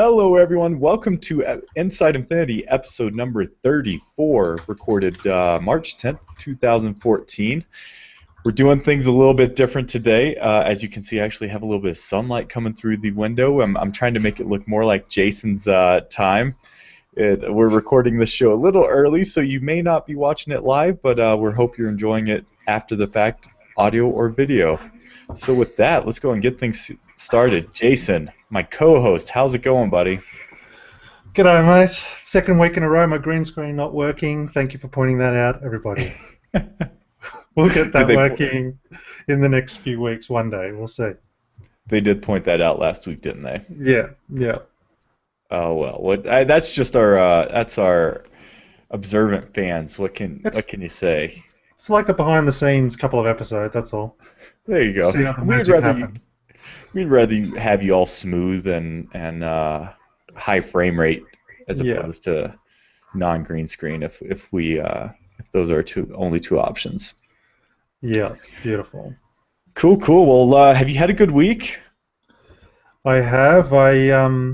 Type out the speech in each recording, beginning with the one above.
Hello, everyone. Welcome to Inside Infinity, episode number 34, recorded March 10th, 2014. We're doing things a little bit different today. As you can see, I actually have a little bit of sunlight coming through the window. I'm trying to make it look more like Jason's time. We're recording this show a little early, so you may not be watching it live, but we hope you're enjoying it after the fact, audio or video. So with that, let's go and get things started. Jason, my co-host, how's it going, buddy? G'day, mate. Second week in a row, my green screen not working. Thank you for pointing that out, everybody. We'll get that working in the next few weeks one day. We'll see. They did point that out last week, didn't they? Yeah. Oh, well. That's just our observant fans. What can you say? It's like a behind-the-scenes couple of episodes, that's all. There you go. See how the magic happens. We'd rather have you all smooth and high frame rate as opposed to non-green screen if those are only two options. Yeah, beautiful. Cool. Well, have you had a good week? I have. I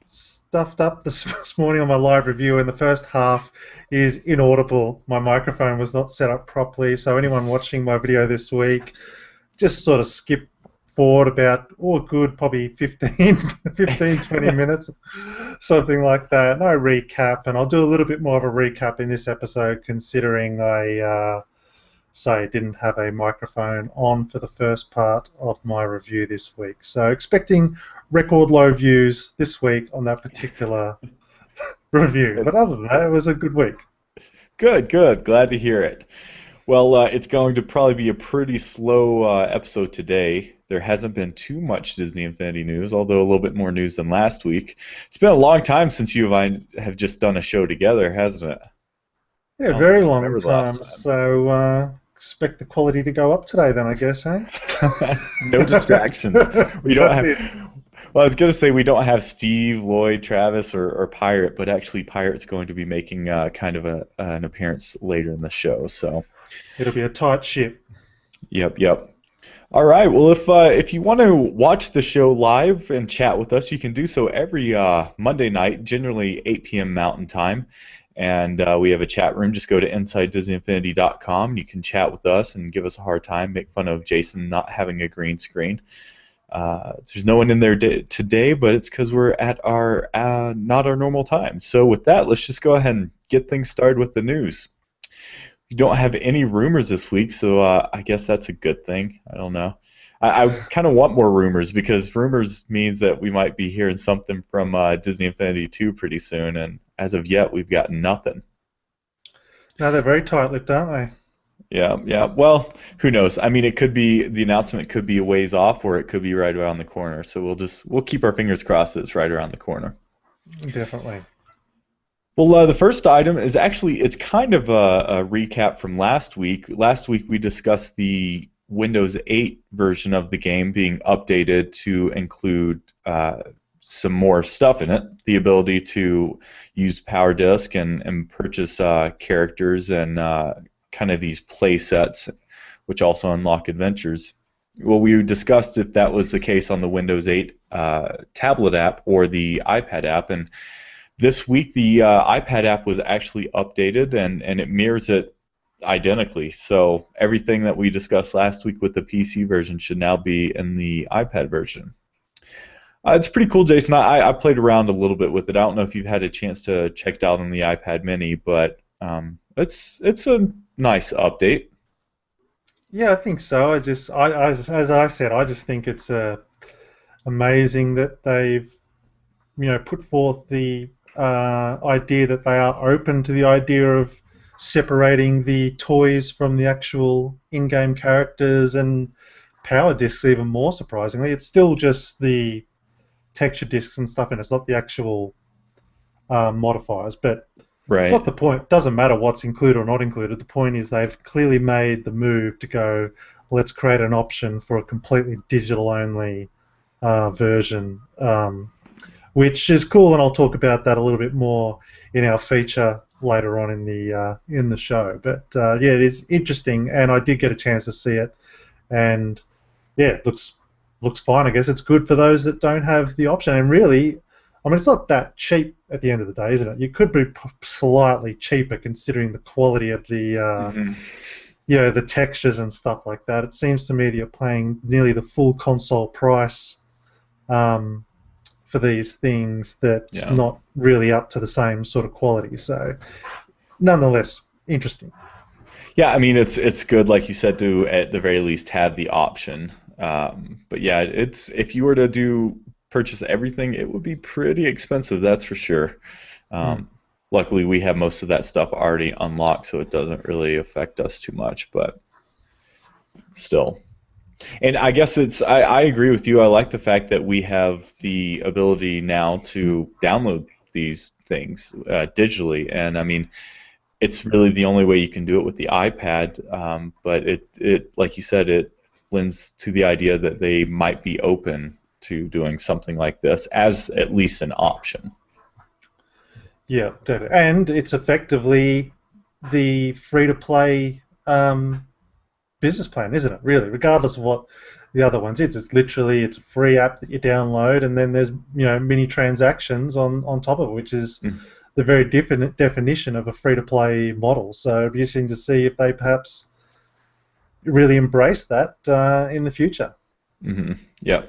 stuffed up this morning on my live review, and the first half is inaudible. My microphone was not set up properly, so anyone watching my video this week, just sort of skip forward about, probably 15, 20 minutes, something like that. No recap, and I'll do a little bit more of a recap in this episode, considering I didn't have a microphone on for the first part of my review this week. So expecting record low views this week on that particular review. But other than that, it was a good week. Good. Glad to hear it. Well, it's going to probably be a pretty slow episode today. There hasn't been too much Disney Infinity news, although a little bit more news than last week. It's been a long time since you and I have just done a show together, hasn't it? Yeah, very long time. So expect the quality to go up today then, I guess, eh? No distractions. We don't have... Well, I was going to say we don't have Steve, Lloyd, Travis, or Pirate, but actually Pirate's going to be making kind of an appearance later in the show. So it'll be a tight ship. Yep. All right. Well, if you want to watch the show live and chat with us, you can do so every Monday night, generally 8 p.m. Mountain Time. And we have a chat room. Just go to InsideDisneyInfinity.com. You can chat with us and give us a hard time, make fun of Jason not having a green screen. There's no one in there today, but it's because we're at our not our normal time. So with that, let's just go ahead and get things started with the news. We don't have any rumors this week, so I guess that's a good thing. I don't know. I kind of want more rumors because rumors means that we might be hearing something from Disney Infinity 2 pretty soon, and as of yet, we've got nothing. No, they're very tight-lipped, aren't they? Yeah. Well, who knows? I mean, the announcement could be a ways off, or it could be right around the corner. So we'll keep our fingers crossed that it's right around the corner. Definitely. Well, the first item is it's kind of a recap from last week. Last week we discussed the Windows 8 version of the game being updated to include some more stuff in it. The ability to use Power Disk and purchase characters and kind of these play sets, which also unlock adventures. Well, we discussed if that was the case on the Windows 8 tablet app or the iPad app, and this week the iPad app was actually updated and it mirrors it identically. So everything that we discussed last week with the PC version should now be in the iPad version. It's pretty cool, Jason. I played around a little bit with it. I don't know if you've had a chance to check it out on the iPad Mini, but it's a nice update. Yeah, I think so. As I said, I just think it's amazing that they've put forth the idea that they are open to the idea of separating the toys from the actual in-game characters and power discs. Even more surprisingly, it's still just the texture discs and stuff, and it's not the actual modifiers, but right. It's not the point. It doesn't matter what's included or not included. The point is they've clearly made the move to go, let's create an option for a completely digital-only version, which is cool, and I'll talk about that a little bit more in our feature later on in the show. But it is interesting, and I did get a chance to see it, and it looks looks fine. I guess it's good for those that don't have the option. And really, I mean, it's not that cheap at the end of the day, isn't it? You could be slightly cheaper considering the quality of the Hmm. the textures and stuff like that. It seems to me that you're paying nearly the full console price um, for these things that's Yeah. not really up to the same sort of quality. So, nonetheless, interesting. Yeah, I mean it's good, like you said, to at the very least have the option. But yeah, it's if you were to do purchase everything, it would be pretty expensive, that's for sure. Hmm. Um, Luckily, we have most of that stuff already unlocked, so it doesn't really affect us too much. But still, and I guess I agree with you. I like the fact that we have the ability now to download these things digitally, and I mean it's really the only way you can do it with the iPad. But it like you said, it lends to the idea that they might be open to doing something like this as at least an option. Yeah, definitely. And it's effectively the free-to-play business plan, isn't it? Really, regardless of what the other ones is, it's a free app that you download, and then there's mini transactions on top of it, which is Mm. the very definite definition of a free-to-play model. So it'd be interesting to see if they perhaps really embrace that in the future. Hmm. Yeah.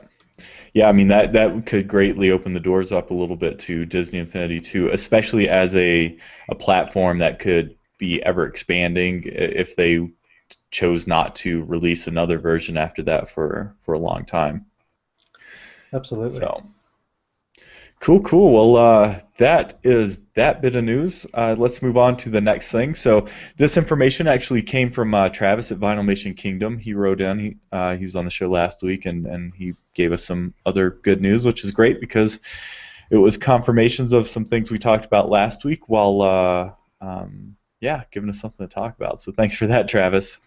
Yeah, I mean that could greatly open the doors up a little bit to Disney Infinity too, especially as a platform that could be ever expanding if they chose not to release another version after that for a long time. Absolutely. So cool, cool. Well, that is that bit of news. Let's move on to the next thing. So this information actually came from Travis at Vinylmation Kingdom. He wrote in. He was on the show last week, and he gave us some other good news, which is great because it was confirmations of some things we talked about last week. While yeah, giving us something to talk about. So thanks for that, Travis.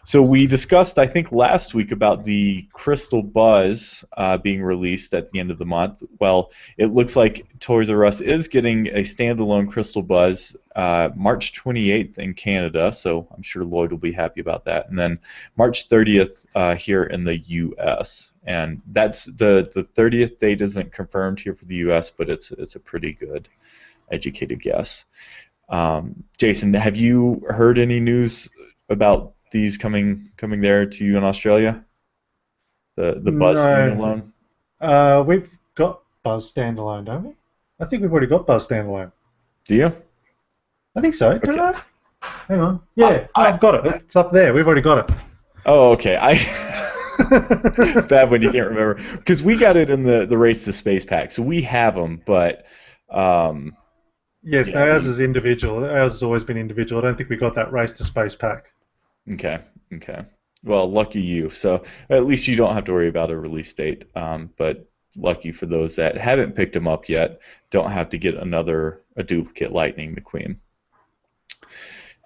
So we discussed, I think, last week about the Crystal Buzz being released at the end of the month. Well, it looks like Toys R Us is getting a standalone Crystal Buzz March 28th in Canada, so I'm sure Lloyd will be happy about that. And then March 30th here in the U.S. And that's the 30th date isn't confirmed here for the U.S., but it's a pretty good educated guess. Jason, have you heard any news about these coming there to you in Australia? The Buzz No, standalone. we've got Buzz standalone, don't we? I think we've already got Buzz standalone. Do you? I think so. Don't Okay. I? Hang on. I, Yeah, no, I I've got it. It's up there. We've already got oh okay. I it's it. bad when you can't remember because we got it in the Race to Space pack, so we have them. But um, Yes, yeah, no, ours we is individual. Ours has always been individual. I don't think we got that Race to Space pack. okay, okay. Well, lucky you. So at least you don't have to worry about a release date. But lucky for those that haven't picked them up yet, don't have to get a duplicate Lightning McQueen.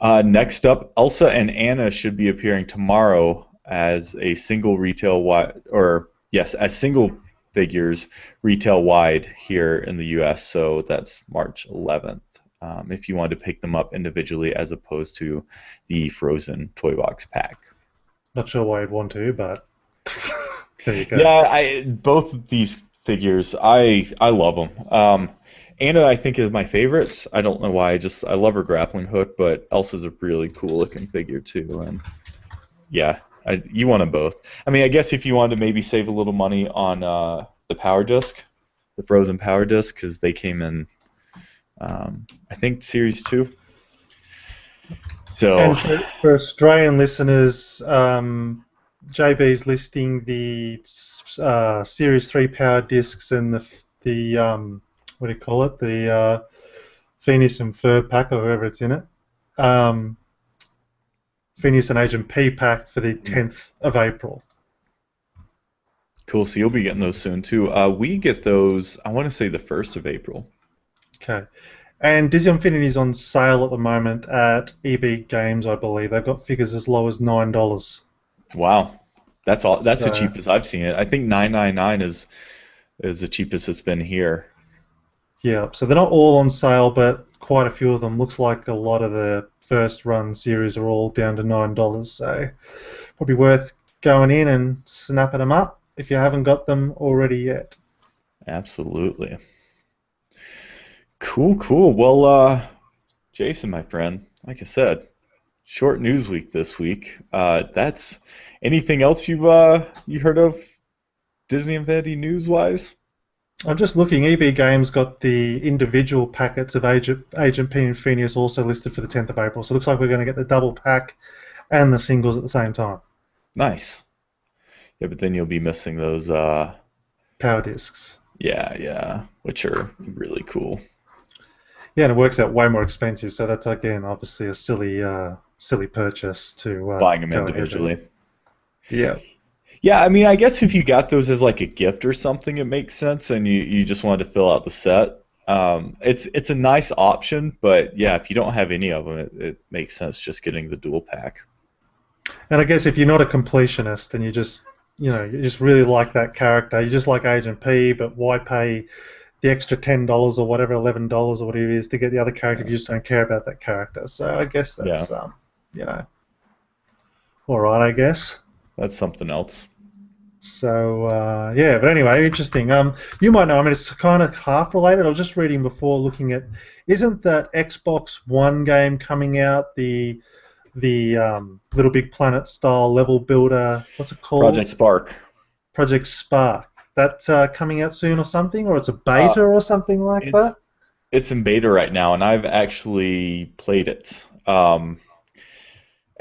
Next up, Elsa and Anna should be appearing tomorrow as a single retail wide, or yes, as single figures retail wide here in the U.S. So that's March 11th. If you wanted to pick them up individually as opposed to the Frozen Toy Box pack. Not sure why you'd want to, but there you Yeah, go. I both of these figures, I love them. Anna, I think, is my favorite. I don't know why. I love her grappling hook, but Elsa's a really cool looking figure too. And yeah, you want them both. I mean, I guess if you wanted to maybe save a little money on the power disc, the Frozen power disc, because they came in, I think, Series 2. So, And for Australian listeners, JB's listing the Series 3 power discs and the what do you call it? The Phineas and Ferb pack, or whoever it's in it. Um, Phineas and Agent P pack for the 10th of April. cool. So you'll be getting those soon too. We get those, I want to say the 1st of April. Okay. And Disney Infinity's on sale at the moment at EB Games, I believe. They've got figures as low as $9. Wow. That's all. That's the So cheapest I've seen it. I think 999 is the cheapest it's been here. yeah, so they're not all on sale, but quite a few of them. Looks like a lot of the first run series are all down to $9. So probably worth going in and snapping them up. if you haven't got them already yet. Absolutely. Cool, cool. Well, Jason, my friend, like I said, short news week this week. That's anything else you heard of Disney Infinity news wise? I'm just looking. EB Games got the individual packets of Agent P and Phineas also listed for the 10th of April. So it looks like we're going to get the double pack and the singles at the same time. Nice. Yeah, but then you'll be missing those. Power discs. Yeah, yeah, which are really cool. Yeah, and it works out way more expensive. So that's again obviously a silly purchase to Buying them go ahead with. individually. Yeah. Yeah, I mean, I guess if you got those as like a gift or something, it makes sense, and you just wanted to fill out the set. It's a nice option, but yeah, if you don't have any of them, it makes sense just getting the dual pack. And I guess if you're not a completionist and you just really like that character, you just like Agent P, but why pay the extra $10 or whatever, $11 or whatever it is to get the other character if you just don't care about that character? So I guess Yeah, that's you know, all right, I guess. that's something else. So yeah, but anyway, interesting. You might know. I mean, it's kind of half related. I was just reading before, looking at, isn't that Xbox One game coming out? The Little Big Planet style level builder. What's it Project called? Spark. Project Spark. That's coming out soon or something, or it's a Uh, beta or something like it's that. it's in beta right now, and I've actually played it.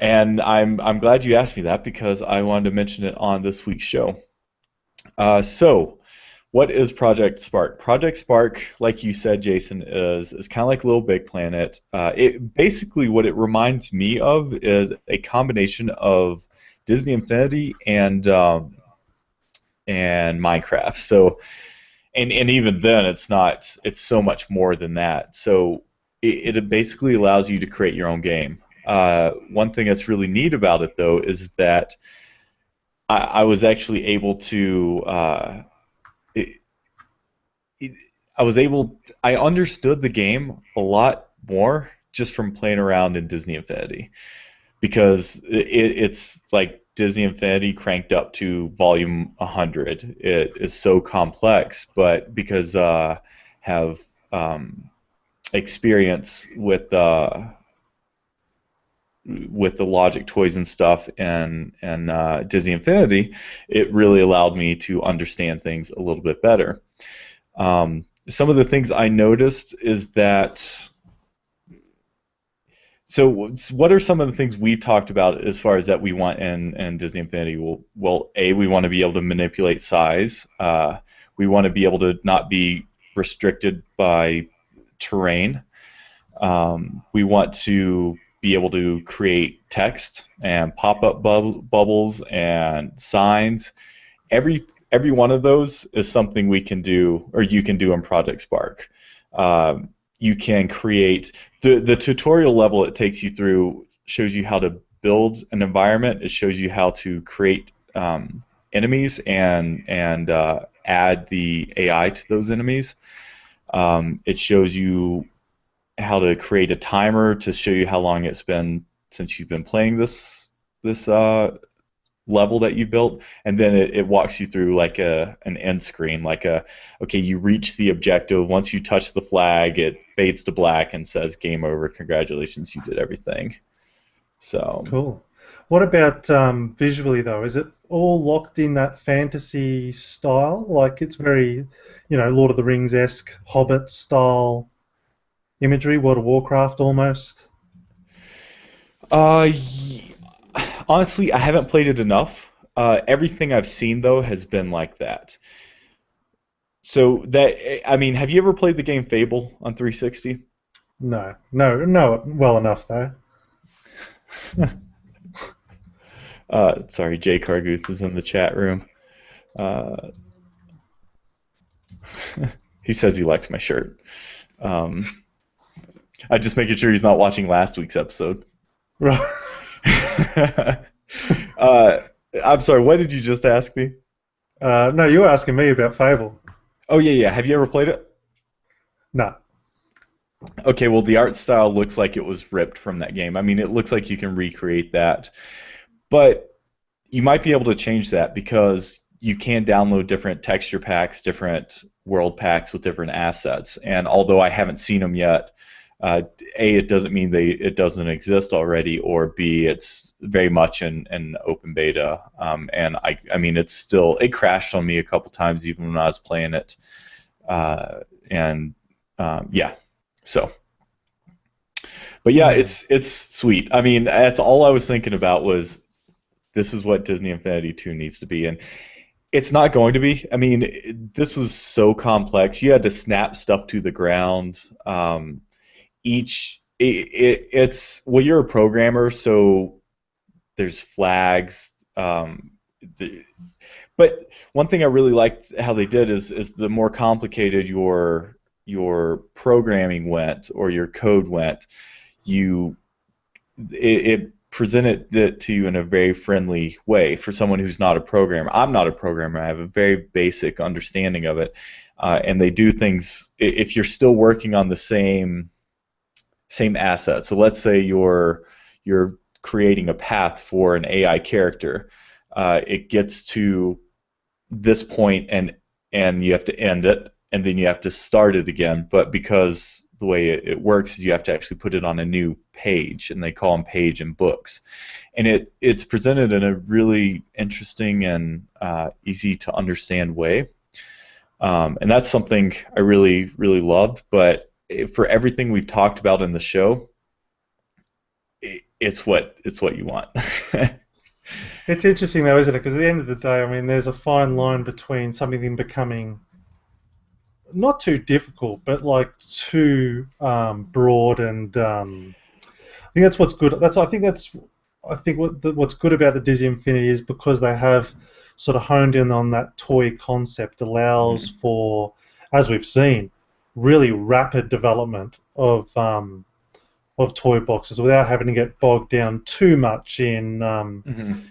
And I'm glad you asked me that because I wanted to mention it on this week's show. So, what is Project Spark? Project Spark, like you said, Jason, is kind of like Little Big Planet. It basically what it reminds me of is a combination of Disney Infinity and Minecraft. So, and even then, it's not. It's so much more than that. So, it basically allows you to create your own game. One thing that's really neat about it, though, is that I was actually able to. It, it, I was able. I understood the game a lot more just from playing around in Disney Infinity because it's like Disney Infinity cranked up to volume 100. It is so complex, but because have experience with the logic toys and stuff and Disney Infinity, it really allowed me to understand things a little bit better. Some of the things I noticed is that. So, what are some of the things we've talked about as far as that we want in Disney Infinity? Well, A, we want to be able to manipulate size. We want to be able to not be restricted by terrain. We want to be able to create text and pop-up bubbles and signs. Every one of those is something we can do, or you can do in Project Spark. You can create the tutorial level it takes you through shows you how to build an environment. It shows you how to create enemies and add the AI to those enemies. It shows you how to create a timer to show you how long it's been since you've been playing this level that you built, and then it walks you through like an end screen, like okay, you reach the objective. Once you touch the flag, it fades to black and says game over. Congratulations, you did everything. So Cool. What about visually though? Is it all locked in that fantasy style? Like it's very, Lord of the Rings esque Hobbit style imagery, World of Warcraft almost. uh honestly, I haven't played it enough. Everything I've seen though has been like that. So that, I mean, have you ever played the game Fable on 360? No, no, no, well enough though. Sorry, Jay Carguth is in the chat room. Uh, he says he likes my shirt. Um, I'm just making sure he's not watching last week's episode. Right. uh, I'm sorry, what did you just ask me? No, you were asking me about Fable. Oh, yeah, yeah. Have you ever played it? No. Okay, well, the art style looks like it was ripped from that game. I mean, it looks like you can recreate that. But you might be able to change that because you can download different texture packs, different world packs with different assets. And although I haven't seen them yet, A, it doesn't mean it doesn't exist already, or B, it's very much in open beta. And I mean, it crashed on me a couple times even when I was playing it. And yeah, so. But yeah, Hmm. it's sweet. I mean, that's all I was thinking about was this is what Disney Infinity 2 needs to be. And it's not going to be. I mean, this was so complex. You had to snap stuff to the ground. It's well, you're a programmer, so there's flags. The, but one thing I really liked how they did is the more complicated your programming went or your code went, you it presented it to you in a very friendly way for someone who's not a programmer. I'm not a programmer. I have a very basic understanding of it, and they do things. If you're still working on the same asset, so let's say you're creating a path for an AI character, it gets to this point and you have to end it and then you have to start it again. But because the way it works is you have to actually put it on a new page, and they call them page and books. And it's presented in a really interesting and easy to understand way. And that's something I really, really loved. But for everything we've talked about in the show, it's what you want. It's interesting though, isn't it? Because at the end of the day, I mean, there's a fine line between something becoming not too difficult, but like too broad and I think that's what's good. I think what's good about the Disney Infinity is because they have sort of honed in on that toy concept allows Mhm. for, as we've seen, really rapid development of toy boxes without having to get bogged down too much in Mhm.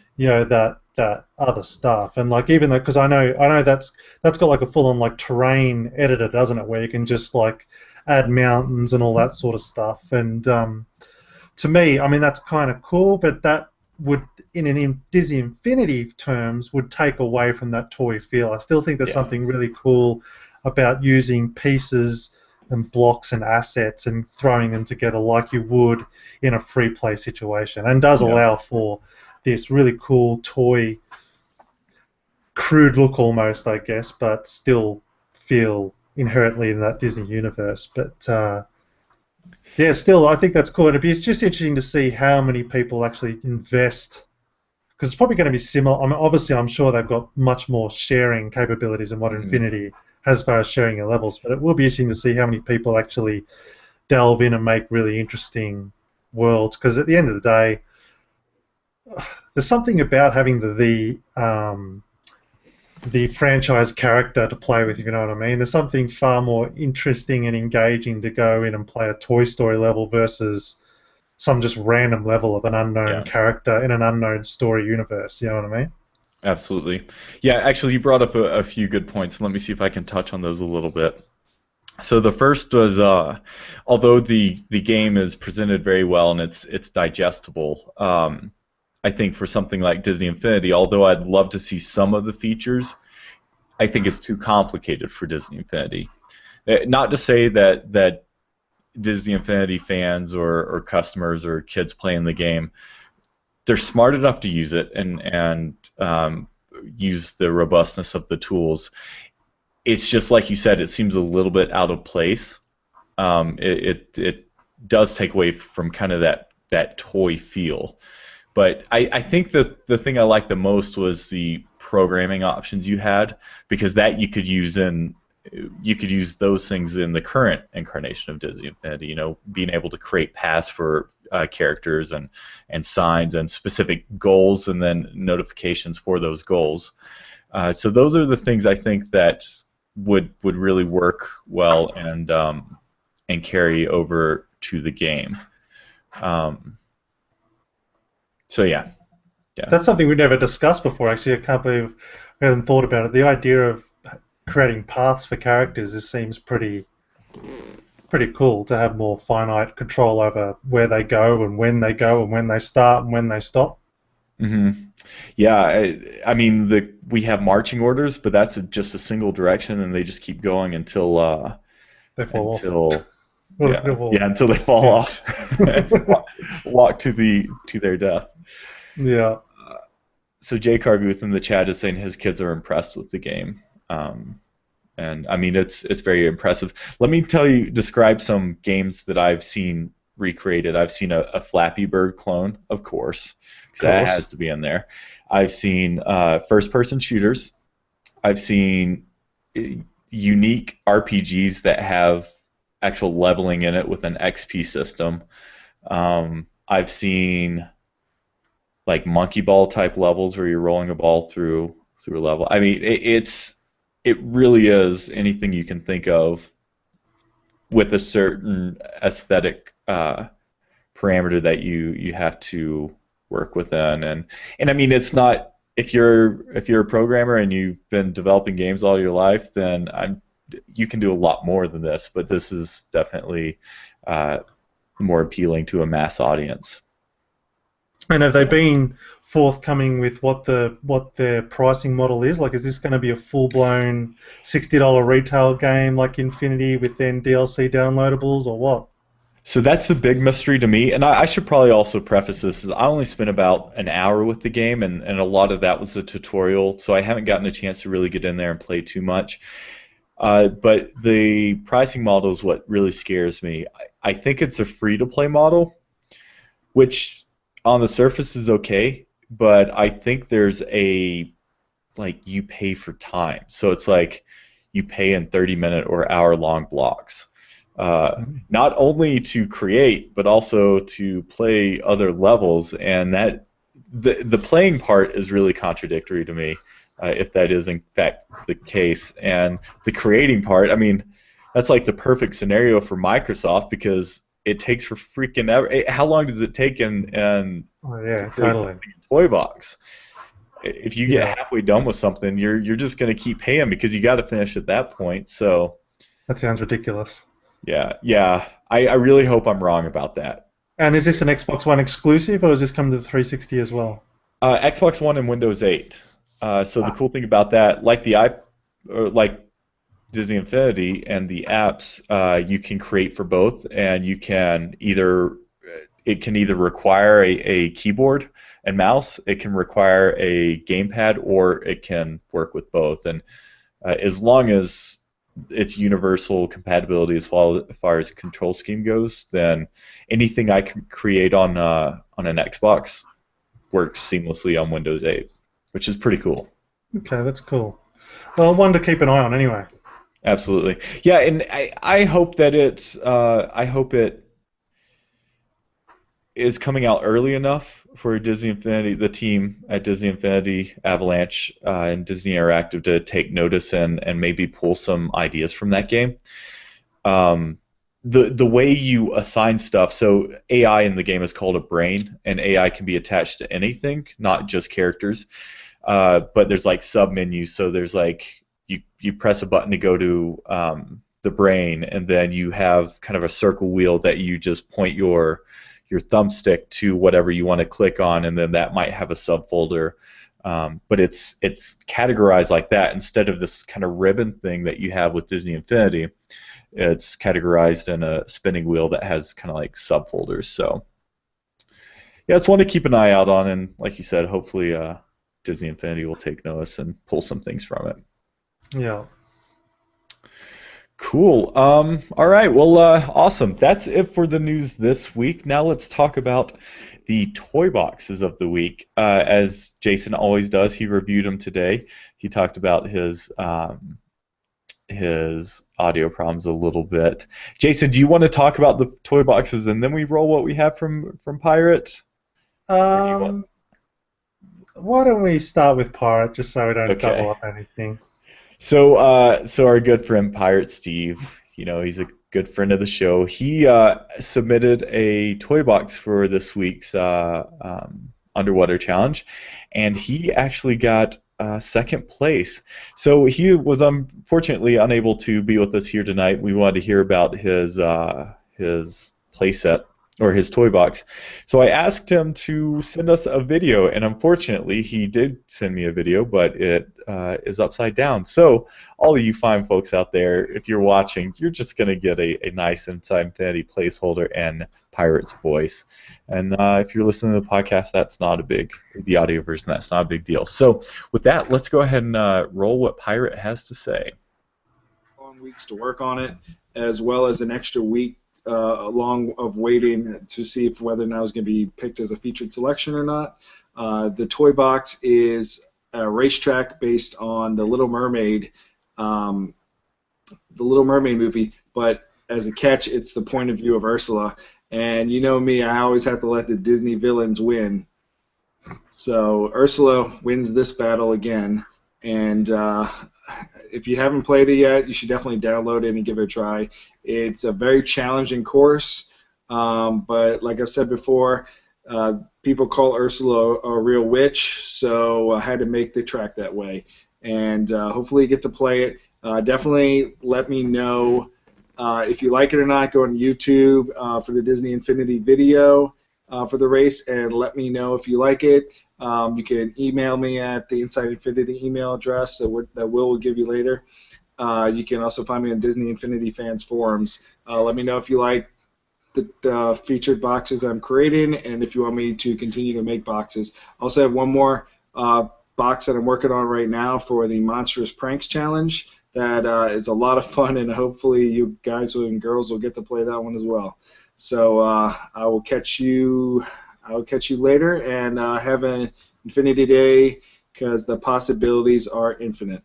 that other stuff. And like even though because I know that's got like a full on like terrain editor, doesn't it, where you can just like add mountains and all that sort of stuff. And to me, I mean, that's kind of cool, but that would, in Disney Infinity terms, would take away from that toy feel. I still think there's Yeah. something really cool about using pieces and blocks and assets and throwing them together like you would in a free play situation, and does Yeah. allow for this really cool toy, crude look almost, I guess, but still feel inherently in that Disney universe. But yeah, still, I think that's cool. It's just interesting to see how many people actually invest because it's probably going to be similar. I mean, obviously, I'm sure they've got much more sharing capabilities than what Mhm. Infinity has as far as sharing your levels, but it will be interesting to see how many people actually delve in and make really interesting worlds. Because at the end of the day, there's something about having the franchise character to play with, if you know what I mean. There's something far more interesting and engaging to go in and play a Toy Story level versus some just random level of an unknown Yeah. character in an unknown story universe. You know what I mean? Absolutely. Yeah, actually, you brought up a few good points. Let me see if I can touch on those a little bit. So the first was, although the game is presented very well and it's digestible, I think for something like Disney Infinity, although I'd love to see some of the features, I think it's too complicated for Disney Infinity. Not to say that Disney Infinity fans or customers or kids playing the game, they're smart enough to use it and use the robustness of the tools. It's just like you said, it seems a little bit out of place. It does take away from kind of that toy feel. But I think that the thing I liked the most was the programming options you had, because that you could use those things in the current incarnation of Disney Infinity. You know, being able to create paths for characters and signs and specific goals, and then notifications for those goals. So those are the things I think that would really work well and carry over to the game. Um, so yeah, yeah, That's something we never discussed before. Actually, I can't believe we hadn't thought about it. The idea of creating paths for characters just seems pretty cool to have more finite control over where they go and when they start and when they stop. Hmm. Yeah, I mean we have marching orders, but that's just a single direction, and they just keep going They fall off. until yeah, Well, yeah, until they fall yeah. off, walk to their death. Yeah. So Jay Carguth in the chat is saying his kids are impressed with the game. Um, and I mean it's very impressive. Let me describe some games that I've seen recreated. I've seen a Flappy Bird clone, of course, Of because that has course. to be in there. I've seen first-person shooters. I've seen uh, unique RPGs that have actual leveling in it with an XP system. I've seen like monkey ball type levels where you're rolling a ball through a level. I mean, it really is anything you can think of with a certain aesthetic parameter that you have to work within. And I mean, it's not if you're a programmer and you've been developing games all your life, then you can do a lot more than this. But this is definitely uh, more appealing to a mass audience. And have they So. been forthcoming with what their pricing model is? Like, is this going to be a full-blown $60 retail game like Infinity with then DLC downloadables or what? So that's the big mystery to me. And I should probably also preface this is I only spent about an hour with the game, and a lot of that was a tutorial, so I haven't gotten a chance to really get in there and play too much. But the pricing model is what really scares me. I think it's a free-to-play model, which on the surface is okay, but I think there's a like you pay for time. So it's like you pay in 30-minute or hour-long blocks. Not only to create, but also to play other levels, and that the playing part is really contradictory to me, if that is in fact the case. And the creating part, I mean, that's like the perfect scenario for Microsoft because it takes for freaking ever. How long does it take Oh to yeah, create totally. something in Toy Box? If you get Yeah, halfway done with something, you're just going to keep paying because you got to finish at that point. So that sounds ridiculous. yeah, yeah, I really hope I'm wrong about that. And is this an Xbox One exclusive, or is this coming to the 360 as well? Xbox One and Windows 8. So the Ah, cool thing about that, or like Disney Infinity and the apps, you can create for both, and it can either require a keyboard and mouse, it can require a gamepad, or it can work with both. And as long as it's universal compatibility as far as control scheme goes, then anything I can create on an Xbox works seamlessly on Windows 8, which is pretty cool. okay, that's cool. Well, one to keep an eye on anyway. Absolutely, yeah, and I hope that I hope it is coming out early enough for Disney Infinity, the team at Disney Infinity, Avalanche, and Disney Interactive to take notice and maybe pull some ideas from that game. Um, the way you assign stuff, so AI in the game is called a brain, and AI can be attached to anything, not just characters. But there's like sub menus, so there's like you press a button to go to the brain, and then you have kind of a circle wheel that you just point your thumbstick to whatever you want to click on, and then that might have a subfolder. But it's categorized like that instead of this kind of ribbon thing that you have with Disney Infinity. It's categorized in a spinning wheel that has kind of like subfolders. So yeah, it's one to keep an eye out on, and like you said, hopefully Disney Infinity will take notice and pull some things from it. Yeah. Cool. All right. Well, awesome. That's it for the news this week. Now let's talk about the toy boxes of the week. As Jason always does, he reviewed them today. He talked about his audio problems a little bit. Jason, do you want to talk about the toy boxes and then we roll what we have from Pirate, or do you want? Um, why don't we start with Pirate just so we don't double Okay. up anything? So our good friend Pirate Steve, he's a good friend of the show. He submitted a toy box for this week's underwater challenge, and he actually got second place. So he was unfortunately unable to be with us here tonight. We wanted to hear about his playset or his toy box. So I asked him to send us a video, and unfortunately, he did send me a video, but it is upside down. So all of you fine folks out there, if you're watching, you're just going to get a nice Inside Infinity placeholder and Pirate's voice. And if you're listening to the podcast, that's not a big, the audio version, that's not a big deal. So with that, let's go ahead and roll what Pirate has to say. Long weeks to work on it, as well as an extra week long of waiting to see if whether or not it was going to be picked as a featured selection or not. The toy box is a racetrack based on the Little Mermaid movie, but as a catch, it's the point of view of Ursula. And you know me, I always have to let the Disney villains win. So Ursula wins this battle again, and if you haven't played it yet, you should definitely download it and give it a try. It's a very challenging course, but like I've said before, people call Ursula a real witch, so I had to make the track that way. And hopefully you get to play it. Definitely let me know if you like it or not. Go on YouTube for the Disney Infinity video for the race, and let me know if you like it. You can email me at the Inside Infinity email address that Will give you later. You can also find me on Disney Infinity Fans forums. Let me know if you like the featured boxes I'm creating, and if you want me to continue to make boxes. I also have one more box that I'm working on right now for the Monstrous Pranks Challenge. That is a lot of fun, and hopefully you guys and girls will get to play that one as well. So I will catch you later, and have an Infinity Day, because the possibilities are infinite.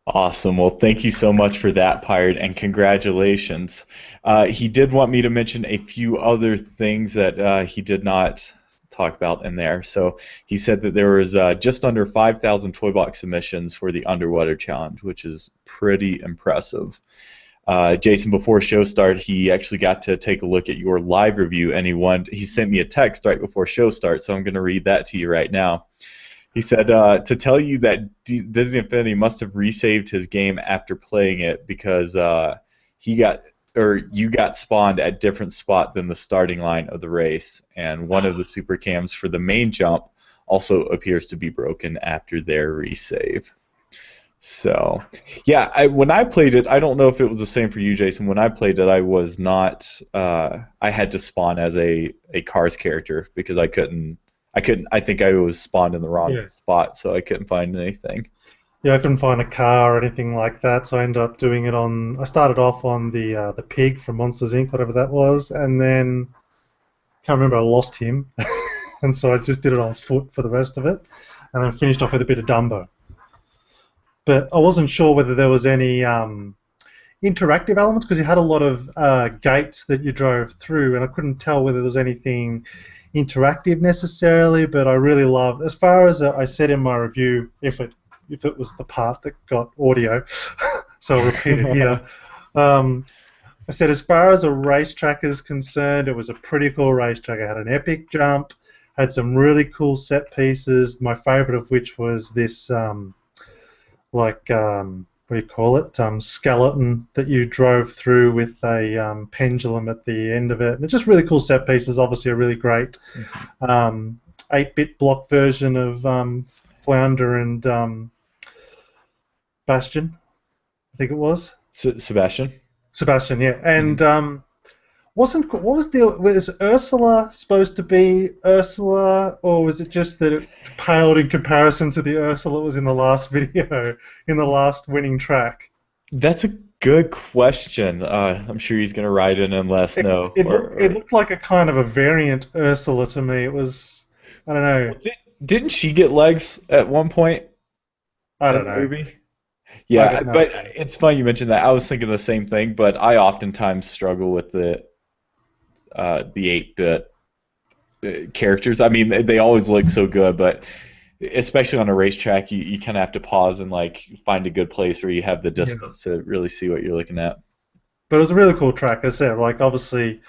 Awesome. Well, thank you so much for that, Pirate, and congratulations. He did want me to mention a few other things that he did not talk about in there. So he said that there was just under 5,000 toy box submissions for the Underwater Challenge, which is pretty impressive. Jason, before show start, he actually got to take a look at your live review, and he sent me a text right before show start, so I'm going to read that to you right now. He said, to tell you that Disney Infinity must have resaved his game after playing it, because you got spawned at different spot than the starting line of the race, and one of the super cams for the main jump also appears to be broken after their resave. So, yeah, when I played it, I don't know if it was the same for you, Jason. When I played it, I was not. I had to spawn as a Cars character because I couldn't. I think I was spawned in the wrong spot, so I couldn't find anything. Yeah, I couldn't find a car or anything like that, so I ended up doing it on. I started off on the pig from Monsters Inc., whatever that was, and then can't remember. I lost him, and so I just did it on foot for the rest of it, and then finished off with a bit of Dumbo. But I wasn't sure whether there was any interactive elements, because you had a lot of gates that you drove through, and I couldn't tell whether there was anything interactive necessarily. But I really loved, as far as I said in my review, if it was the part that got audio, so I'll repeat it here. I said, as far as a racetrack is concerned, it was a pretty cool racetrack. It had an epic jump, had some really cool set pieces. My favorite of which was this. What do you call it? Skeleton that you drove through with a pendulum at the end of it. And it's just really cool set pieces. Obviously, a really great 8-bit block version of Flounder and Bastion, I think it was. Sebastian. Sebastian, yeah. And was Ursula supposed to be Ursula, or was it just that it paled in comparison to the Ursula that was in the last video, in the last winning track? That's a good question. I'm sure he's going to write in and let us know. It looked like a kind of a variant Ursula to me. It was, I don't know. Didn't she get legs at one point? I don't know. Movie? Yeah, but it's funny you mentioned that. I was thinking the same thing, but I oftentimes struggle with the 8-bit characters. I mean, they always look so good, but especially on a racetrack, you kind of have to pause and find a good place where you have the distance to really see what you're looking at. But it was a really cool track. As I said, obviously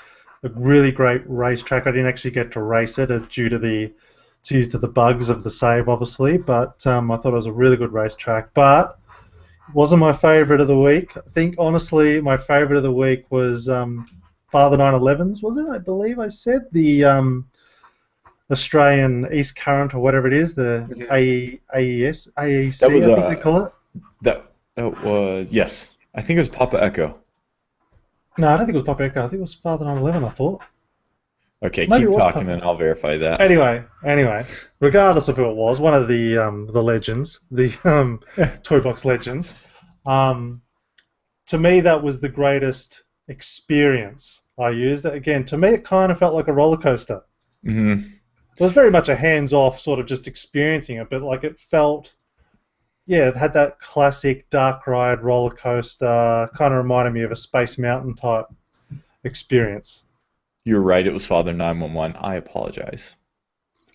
a really great racetrack. I didn't actually get to race it due to the bugs of the save, obviously, but I thought it was a really good racetrack. But Wasn't my favourite of the week. I think, honestly, my favourite of the week was Father 911's, was it? I believe I said. The Australian East Current or whatever it is, the Mhm. AES, That was AEC, I think they call it. that was yes. I think it was Papa Echo. No, I don't think it was Papa Echo. I think it was Father 911, I thought. Okay, Maybe it keep was talking Papa. and I'll verify that. Anyway, regardless of who it was, one of the legends, the Toy Box legends, um, to me that was the greatest experience I used. Again, to me it kind of felt like a roller coaster. Hmm. It was very much a hands-off sort of just experiencing it, but like it felt, yeah, it had that classic dark ride roller coaster, kind of reminded me of a Space Mountain type experience. You're right. It was Father 911. I apologize.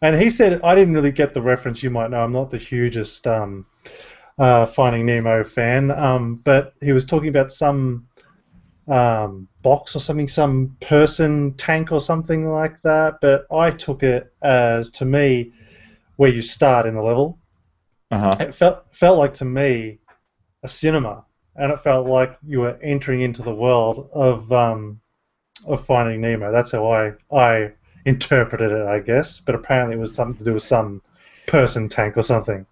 And he said, I didn't really get the reference. You might know I'm not the hugest Finding Nemo fan, but he was talking about some box or something, some person tank or something like that. But I took it as, to me, where you start in the level. Uh huh. It felt like, to me, a cinema, and it felt like you were entering into the world of Finding Nemo. That's how I interpreted it, I guess. But apparently, it was something to do with some person tank or something.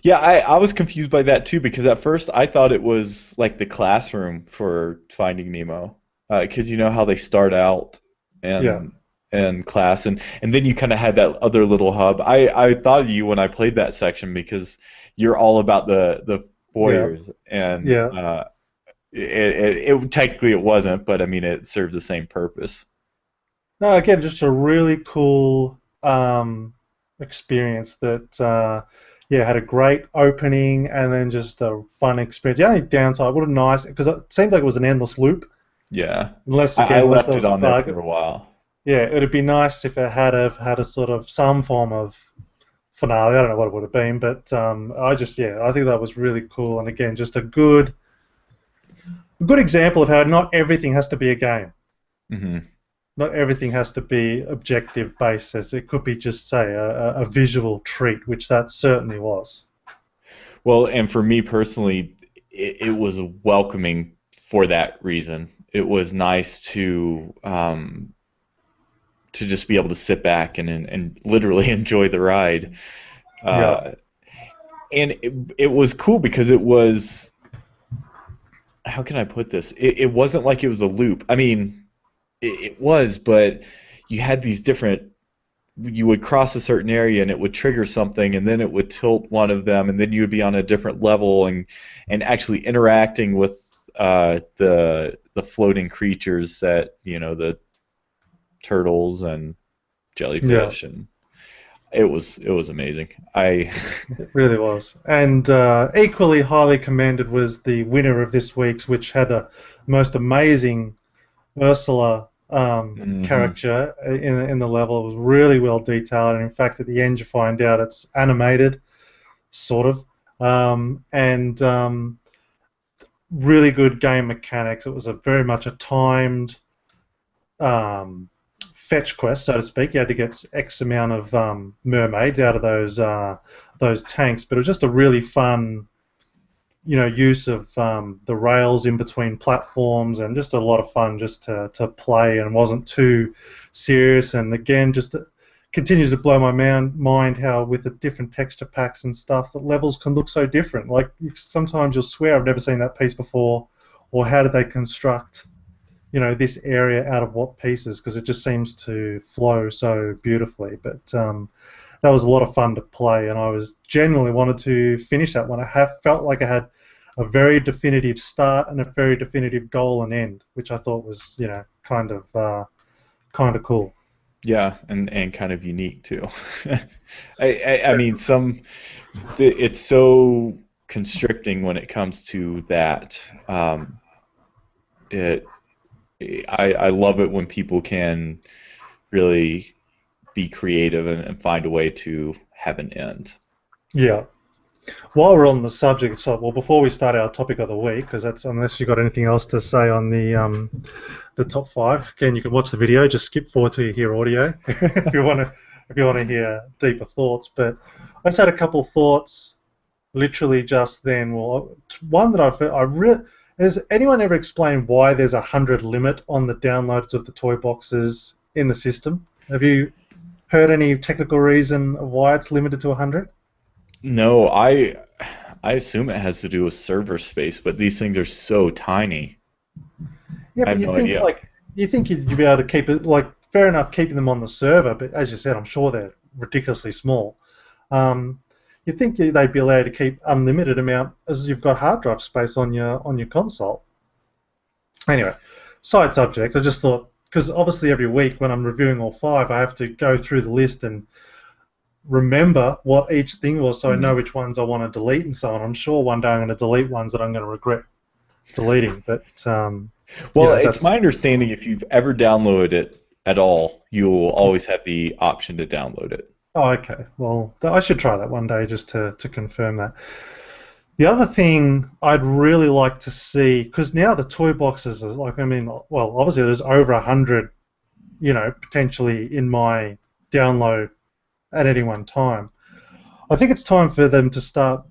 Yeah, I was confused by that too because at first I thought it was like the classroom for Finding Nemo. Because you know how they start out Yeah, and class and then you kind of had that other little hub. I thought of you when I played that section because you're all about the yeah, foyers and yeah. it technically it wasn't, but I mean it served the same purpose. No, again, just a really cool experience that, yeah, had a great opening and then just a fun experience. The only downside, would have nice, because it seemed like it was an endless loop, Yeah, unless, I again, unless there left it was a on there bug. for a while. Yeah, it would be nice if it had a sort of some form of finale. I don't know what it would have been, but yeah, I think that was really cool. And again, just a good example of how not everything has to be a game. Hmm. Not everything has to be objective basis. It could be just, say, a visual treat, which that certainly was. Well, and for me personally, it was welcoming for that reason. It was nice to just be able to sit back and literally enjoy the ride. Yeah, Uh, and it was cool because it was, how can I put this? It wasn't like it was a loop. I mean, it was, but you had these different, you would cross a certain area and it would trigger something and then it would tilt one of them and then you would be on a different level and actually interacting with the floating creatures that the turtles and yeah, jellyfish, and it was amazing. I it really was. And equally highly commended was the winner of this week's, which had a most amazing Ursala Mhm. character in the level. It was really well detailed, and in fact, at the end, you find out it's animated, sort of, and really good game mechanics. It was a very much a timed um, fetch quest, so to speak. You had to get X amount of mermaids out of those tanks, but it was just a really fun, use of the rails in between platforms, and just a lot of fun just to play, and wasn't too serious. And again, just continues to blow my mind how with the different texture packs and stuff, that levels can look so different. Like sometimes you'll swear I've never seen that piece before, or how did they construct this area out of what pieces, because it just seems to flow so beautifully. But that was a lot of fun to play, and I was genuinely wanted to finish that one. I have felt like I had a very definitive start and a very definitive goal and end, which I thought was kind of cool. Yeah, and kind of unique too. I mean, it's so constricting when it comes to that. It I love it when people can really be creative and find a way to have an end. Yeah. While we're on the subject, so well, before we start our topic of the week, because that's unless you've got anything else to say on the top five, again, you can watch the video. Just skip forward till you hear audio if you want to hear deeper thoughts. But I just had a couple of thoughts literally just then. Well, one that I really. Has anyone ever explained why there's 100 limit on the downloads of the toy boxes in the system? Have you heard any technical reason of why it's limited to 100? No, I assume it has to do with server space, but these things are so tiny. Yeah, I but have no idea. you think you'd be able to keep it like fair enough keeping them on the server, but as you said, I'm sure they're ridiculously small. Um, you'd think they'd be allowed to keep unlimited amount as you've got hard drive space on your console. Anyway, side subject. I just thought because obviously every week when I'm reviewing all five, I have to go through the list and remember what each thing was, so I know which ones I want to delete and so on. I'm sure one day I'm going to delete ones that I'm going to regret deleting, but Well, it's that's my understanding if you've ever downloaded it at all, you will always have the option to download it. oh, okay. Well, I should try that one day just to confirm that. The other thing I'd really like to see, because now the toy boxes are like, I mean, well, obviously there's over 100, potentially in my download at any one time. I think it's time for them to start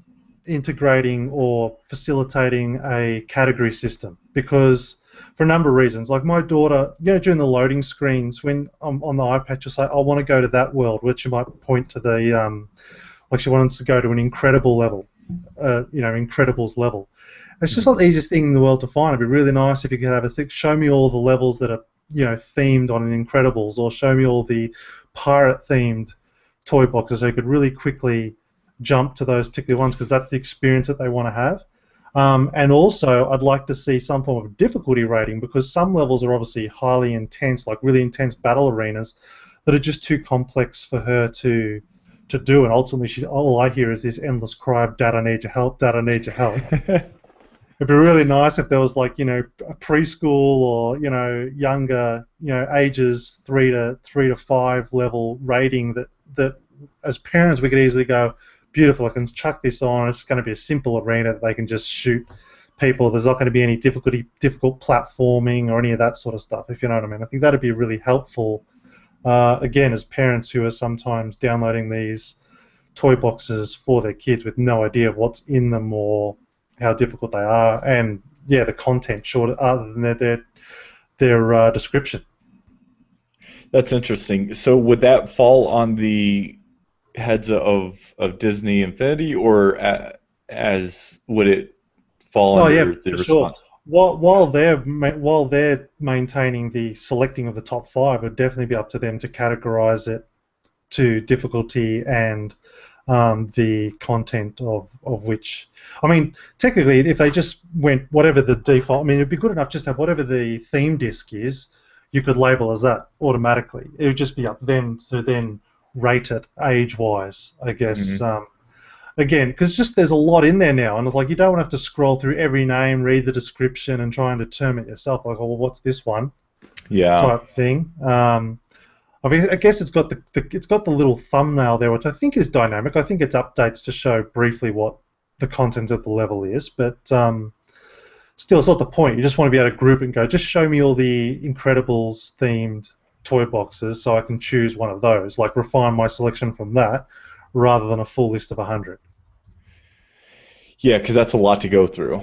integrating or facilitating a category system because for a number of reasons. Like my daughter, during the loading screens when I'm on the iPad, she'll say, I want to go to that world, which you might point to the, like she wants to go to an incredible level, Incredibles level. It's just not the easiest thing in the world to find. It'd be really nice if you could have show me all the levels that are, themed on an Incredibles, or show me all the pirate-themed toy boxes so you could really quickly jump to those particular ones because that's the experience that they want to have. And also, I'd like to see some form of difficulty rating because some levels are obviously highly intense, like really intense battle arenas, that are just too complex for her to do. And ultimately, all I hear is this endless cry of "Dad, I need your help! Dad, I need your help!" It'd be really nice if there was like a preschool or younger ages 3 to 5 level rating that as parents we could easily go, beautiful, I can chuck this on, it's going to be a simple arena that they can just shoot people, there's not going to be any difficult platforming or any of that sort of stuff, if you know what I mean. I think that'd be really helpful, again, as parents who are sometimes downloading these toy boxes for their kids with no idea of what's in them or how difficult they are, and the content short other than their description. That's interesting. So would that fall on the heads of Disney Infinity, or as would it fall Oh under yeah, the for sure. response? While they're maintaining the selecting of the top five, it would definitely be up to them to categorize it to difficulty and the content of which. I mean, technically, if they just went whatever the default, I mean, it'd be good enough just to have whatever the theme disc is, you could label as that automatically. It would just be up to them to then rate it age-wise, I guess. Hmm. Again, because just there's a lot in there now, and it's like you don't want to have to scroll through every name, read the description, and try and determine it yourself. Like, oh, well, what's this one Yeah. type thing. I mean, I guess it's got the little thumbnail there, which I think is dynamic. I think it's updates to show briefly what the content of the level is, but still, it's not the point. You just want to be able to group it and go, just show me all the Incredibles themed toy boxes so I can choose one of those, like refine my selection from that rather than a full list of 100. Yeah, because that's a lot to go through.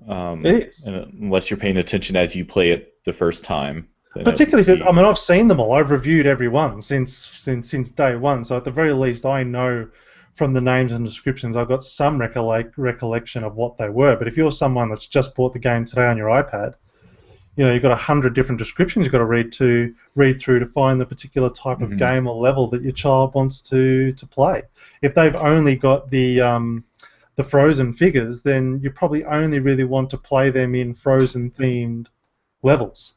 It is. And unless you're paying attention as you play it the first time, then it Particularly would since, I be. mean, I've seen them all. I've reviewed every one since day one. So at the very least, I know from the names and descriptions, I've got some recollection of what they were. But if you're someone that's just bought the game today on your iPad, you've got 100 different descriptions you've got to read through to find the particular type of Mhm. game or level that your child wants to play. If they've only got the Frozen figures, then you probably only really want to play them in Frozen themed levels.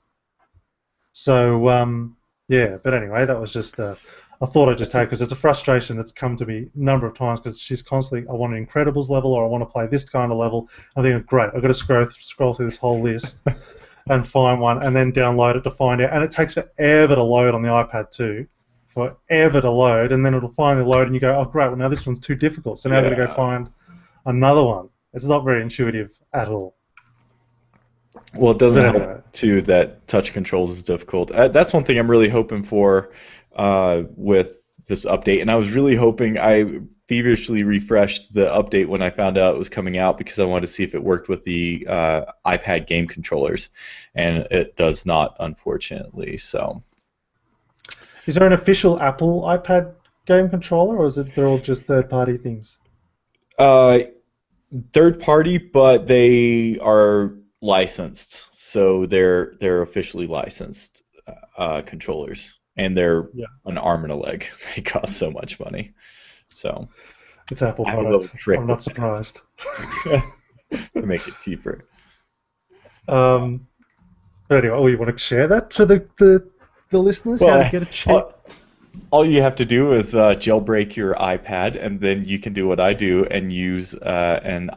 So but anyway, that was just a thought I just That's had because it's a frustration that's come to me a number of times because she's constantly, I want an Incredibles level or I want to play this kind of level. I'm thinking, great, I've got to scroll through this whole list and find one and then download it to find it. And it takes forever to load on the iPad too, forever to load, and then it'll finally load and you go, oh great, well now this one's too difficult, so now I've got to go yeah. find another one. It's not very intuitive at all. Well, it doesn't But help anyway, too that touch controls is difficult. That's one thing I'm really hoping for with this update, and I was really hoping. I feverishly refreshed the update when I found out it was coming out because I wanted to see if it worked with the iPad game controllers, and it does not, unfortunately. So, Is there an official Apple iPad game controller, or is it they're all just third-party things? uh, third party, but they are licensed, so they're officially licensed controllers, and they're Yeah, an arm and a leg. They cost so much money. So it's Apple I have a little products. trick I'm with not surprised. that to make it cheaper. Um, but anyway, you want to share that to the listeners? How to Well, get a cheap? all you have to do is jailbreak your iPad, and then you can do what I do and use an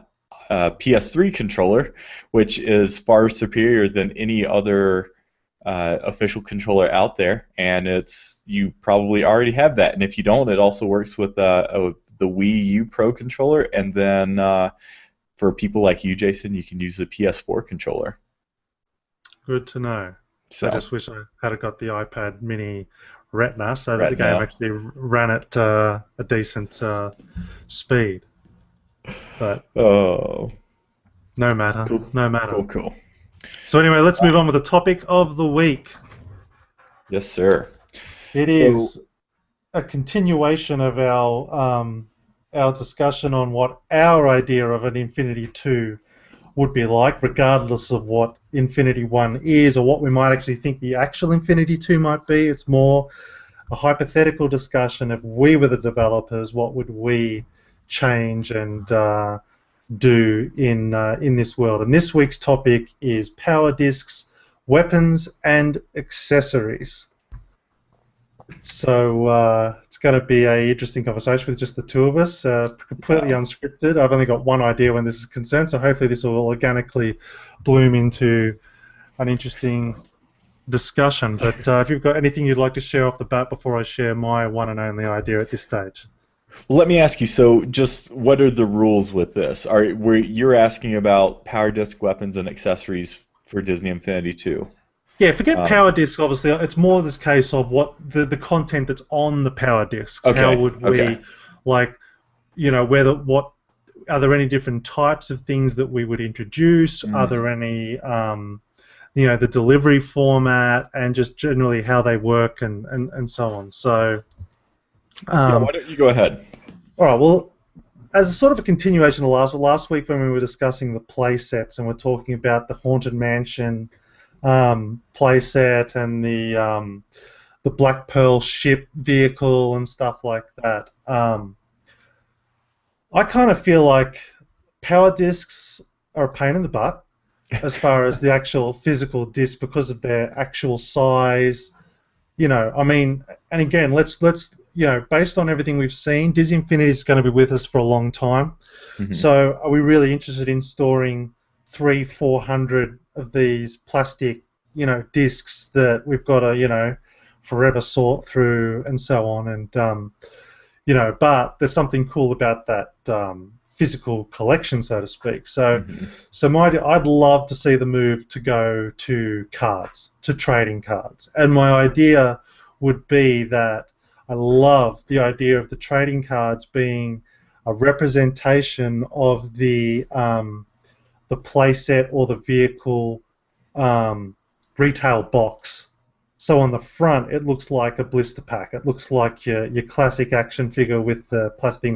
PS3 controller, which is far superior than any other official controller out there. And you probably already have that. And if you don't, it also works with the Wii U Pro controller. And then for people like you, Jason, you can use the PS4 controller. Good to know. I So just wish I had got the iPad Mini Retina so that the game Retina. actually ran at a decent speed. But Oh, no matter, cool, no matter. cool, cool. So anyway, let's move on with the topic of the week. Yes, sir. It So is a continuation of our discussion on what our idea of an Infinity 2 would be like, regardless of what Infinity 1 is or what we might actually think the actual Infinity 2 might be. It's more a hypothetical discussion. If we were the developers, what would we change and do in this world? And this week's topic is power discs, weapons, and accessories. So it's going to be an interesting conversation with just the two of us, completely wow. unscripted. I've only got one idea when this is concerned, so hopefully this will organically bloom into an interesting discussion. But if you've got anything you'd like to share off the bat before I share my one and only idea at this stage. Well, let me ask you. So, just what are the rules with this? You're asking about power disc weapons and accessories for Disney Infinity 2? Yeah, forget Um, power discs, obviously. It's more this case of what the content that's on the power discs. How okay, would okay. we, like, what are there any different types of things that we would introduce? Are there Mm. any, the delivery format and just generally how they work and so on. So, Yeah, why um, don't you go ahead? all right, well, as a sort of a continuation of last week when we were discussing the play sets and we're talking about the Haunted Mansion play set and the Black Pearl ship vehicle and stuff like that. I kind of feel like power discs are a pain in the butt as far as the actual physical disc because of their actual size. I mean, and again, let's based on everything we've seen, Disney Infinity is going to be with us for a long time. Hmm. So, are we really interested in storing 400 of these plastic, discs that we've got to, forever sort through and so on? And but there's something cool about that physical collection, so to speak. So, Hmm. I'd love to see the move to go to cards, to trading cards. And my idea would be that I love the idea of the trading cards being a representation of the playset or the vehicle retail box. So on the front, it looks like a blister pack. It looks like your classic action figure with the plastic thing,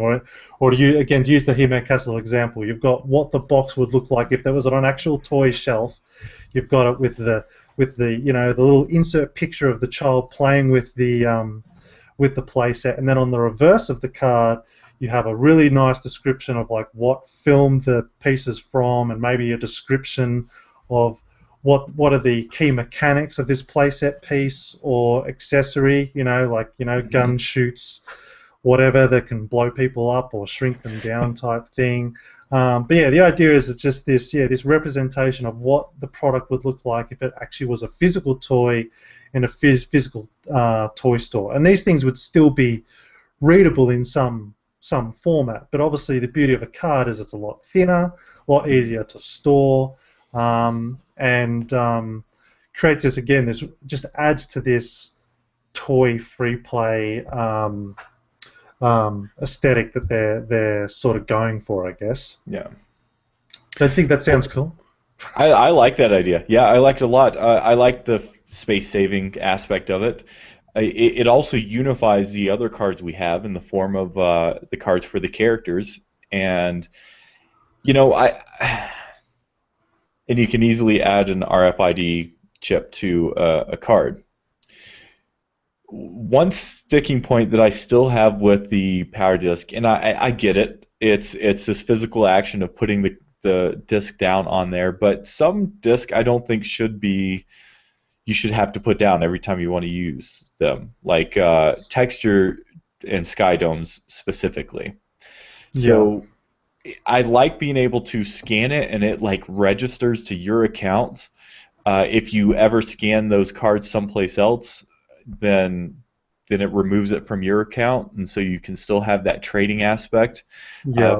or to use the He-Man Castle example, you've got what the box would look like if there was on an actual toy shelf. You've got it with the the little insert picture of the child playing with the playset, and then on the reverse of the card, you have a really nice description of like what film the piece is from, and maybe a description of what are the key mechanics of this playset piece or accessory, Hmm. gun shoots, whatever that can blow people up or shrink them down type thing. But yeah, the idea is that just this representation of what the product would look like if it actually was a physical toy in a physical toy store. And these things would still be readable in some format, but obviously the beauty of a card is it's a lot thinner, a lot easier to store, and creates this again. This just adds to this toy free play aesthetic that they're sort of going for, I guess. Yeah. Don't you think that sounds Well, cool? I like that idea. Yeah, I like it a lot. I like the space saving aspect of it. It also unifies the other cards we have in the form of the cards for the characters, and you know, I and you can easily add an RFID chip to a card. One sticking point that I still have with the power disk, and I get it. It's this physical action of putting the disk down on there, but some disk I don't think should be you should have to put down every time you want to use them, like texture and sky domes specifically. Yeah, So I like being able to scan it and it like registers to your account. If you ever scan those cards someplace else, then then it removes it from your account, and so you can still have that trading aspect. Uh, yeah,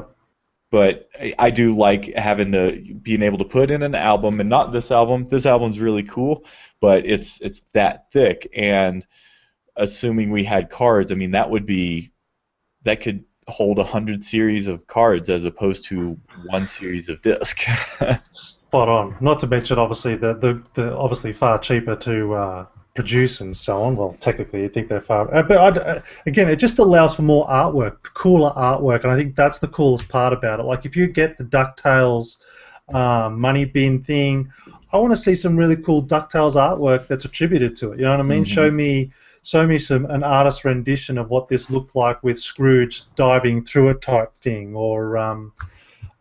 but I do like having to being able to put in an album, and not this album. This album's really cool, but it's that thick. And assuming we had cards, I mean that could hold 100 series of cards as opposed to one series of disc. spot on. Not to mention, obviously, the obviously far cheaper to produce and so on. Well, technically, you think they're far, but again, it just allows for more artwork, cooler artwork, and I think that's the coolest part about it. Like if you get the Ducktales money bin thing, I want to see some really cool Ducktales artwork that's attributed to it. You know what I mean? Hmm. Show me some an artist rendition of what this looked like with Scrooge diving through it type thing, or um,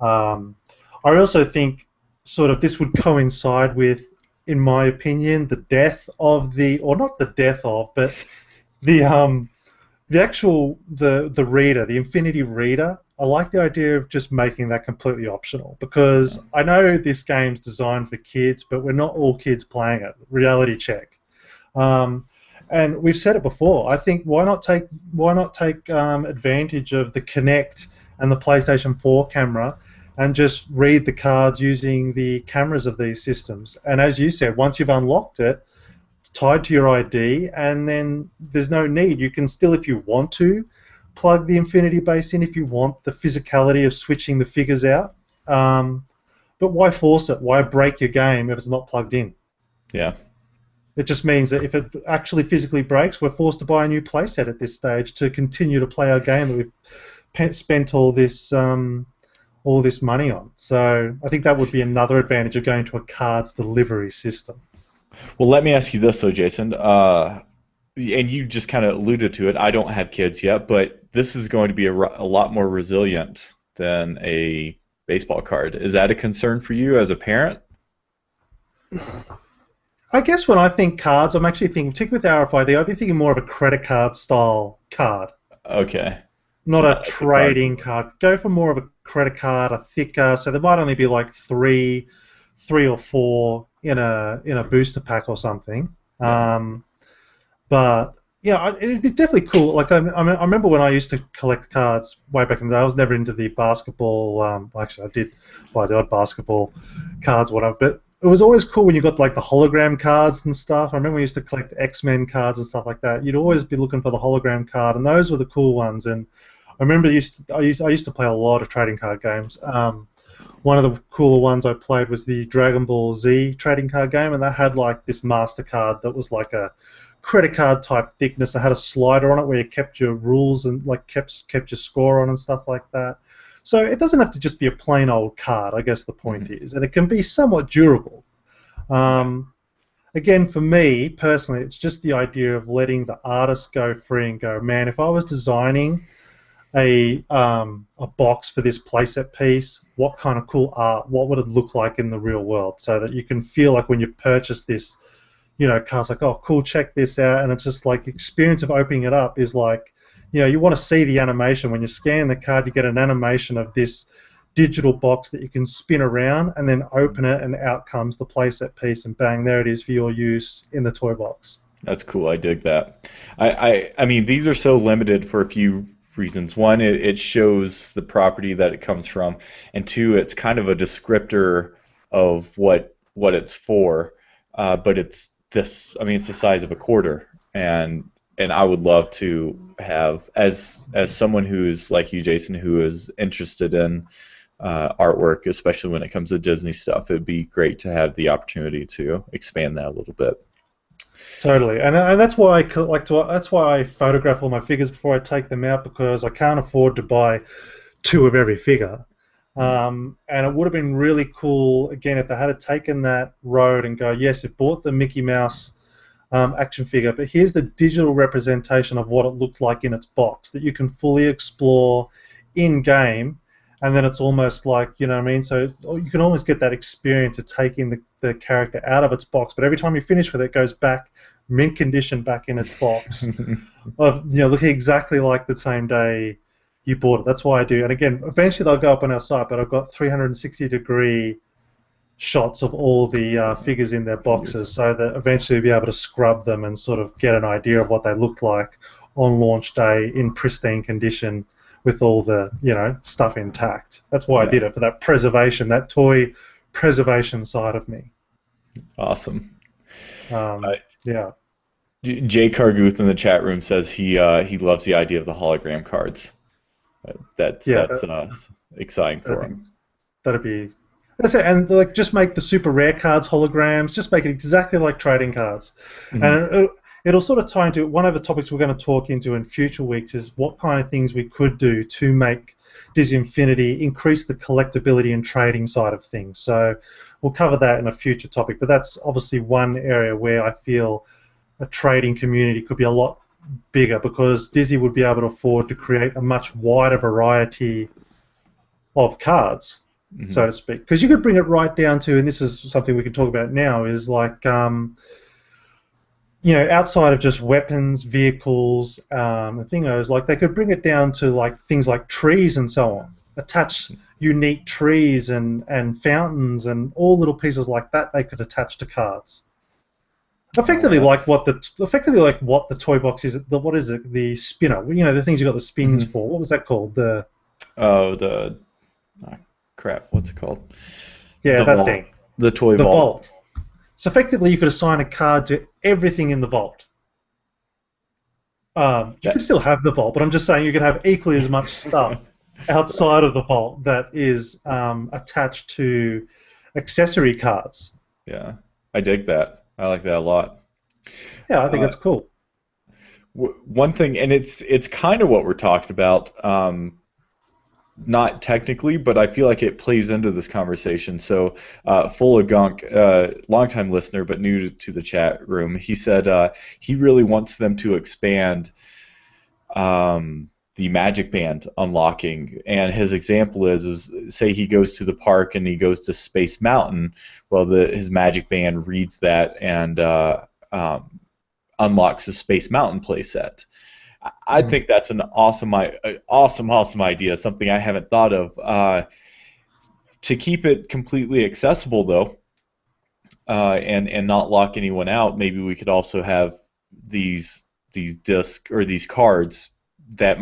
I also think sort of this would coincide with, in my opinion, the death of the, or not the death of, but the the actual the reader, the Infinity Reader. I like the idea of just making that completely optional because I know this game's designed for kids, but we're not all kids playing it. Reality check. Um, and we've said it before. I think why not take advantage of the Kinect and the PlayStation 4 camera and just read the cards using the cameras of these systems. And as you said, once you've unlocked it, it's tied to your ID, and then there's no need. You can still, if you want to, plug the Infinity Base in if you want the physicality of switching the figures out. Um, but why force it? Why break your game if it's not plugged in? Yeah. It just means that if it actually physically breaks, we're forced to buy a new playset at this stage to continue to play our game that we've spent all this money on. So I think that would be another advantage of going to a cards delivery system. Well, let me ask you this, though, Jason. And you just kind of alluded to it. I don't have kids yet, but this is going to be a lot more resilient than a baseball card. Is that a concern for you as a parent? I guess when I think cards, I'm actually thinking, particularly with RFID, I'd be thinking more of a credit card style card, Okay. So not a not like the card trading game. card. Go for more of a credit card, a thicker. So there might only be like three or four in a booster pack or something. Yeah. But yeah, it'd be definitely cool. Like I remember when I used to collect cards way back in the day. I was never into the basketball. Well, actually, I did buy the odd basketball cards, whatever. But it was always cool when you got like the hologram cards and stuff. I remember we used to collect X-Men cards and stuff like that. You'd always be looking for the hologram card, and those were the cool ones. And I remember I used to play a lot of trading card games. One of the cooler ones I played was the Dragon Ball Z trading card game, and that had like this MasterCard that was like a credit card type thickness. It had a slider on it where you kept your rules and like kept your score on and stuff like that. So it doesn't have to just be a plain old card, I guess the point Hmm. is, and it can be somewhat durable. Yeah. Um, Again, for me personally, it's just the idea of letting the artist go free and go, man, if I was designing a box for this playset piece, what kind of cool art, what would it look like in the real world, so that you can feel like when you purchase this, cards like, oh, cool, check this out, and it's just like the experience of opening it up is like, you want to see the animation when you scan the card. You get an animation of this digital box that you can spin around and then open it, and out comes the playset piece, and bang, there it is for your use in the toy box. That's cool. I dig that. I mean, these are so limited for a few reasons. One, it shows the property that it comes from, and two, it's kind of a descriptor of what it's for. But it's this. I mean, it's the size of a quarter, and and I would love to have, as someone who's like you, Jason, who is interested in artwork, especially when it comes to Disney stuff. It'd be great to have the opportunity to expand that a little bit. Totally, and that's why that's why I photograph all my figures before I take them out, because I can't afford to buy two of every figure. And it would have been really cool again if they had taken that road and go, yes, it bought the Mickey Mouse action figure, but here's the digital representation of what it looked like in its box that you can fully explore in game, and then it's almost like, you know what I mean? So you can almost get that experience of taking the character out of its box, but every time you finish with it, it goes back mint condition back in its box, of, you know, looking exactly like the same day you bought it. That's why I do. And again, eventually they'll go up on our site, but I've got 360-degree shots of all the figures in their boxes, so that eventually we'll be able to scrub them and sort of get an idea of what they look like on launch day in pristine condition with all the, you know, stuff intact. That's why I did it, for that preservation, that toy preservation side of me. Awesome. Yeah. Jay Carguth in the chat room says he loves the idea of the hologram cards. That's exciting for him. That'd be. That's it, and like just make the super rare cards holograms. Just make it exactly like trading cards, and it'll sort of tie into one of the topics we're going to talk into in future weeks. Is what kind of things we could do to make Disney Infinity increase the collectability and trading side of things. So we'll cover that in a future topic. But that's obviously one area where I feel a trading community could be a lot bigger, because Disney would be able to afford to create a much wider variety of cards, so to speak. Because you could bring it right down to, and this is something we can talk about now, is like, you know, outside of just weapons, vehicles, and thingos, like they could bring it down to like things like trees and so on. Attach unique trees and fountains and all little pieces like that they could attach to cards. Effectively, like what the toy box is. What is it? The spinner. You know, the things you got the spins for. What was that called? Crap. What's it called? Yeah, that thing. The toy vault. So effectively, you could assign a card to everything in the vault. You can still have the vault, but I'm just saying you can have equally as much stuff outside of the vault that is attached to accessory cards. Yeah, I dig that. I like that a lot. Yeah, I think that's cool. One thing, and it's kind of what we're talking about, not technically, but I feel like it plays into this conversation. So, Full of Gunk, longtime listener but new to the chat room, he said he really wants them to expand the Magic Band unlocking, and his example is say he goes to the park and he goes to Space Mountain. Well, his Magic Band reads that and unlocks the Space Mountain playset. I think that's an awesome idea. Something I haven't thought of. To keep it completely accessible, though, and not lock anyone out, maybe we could also have these discs or these cards that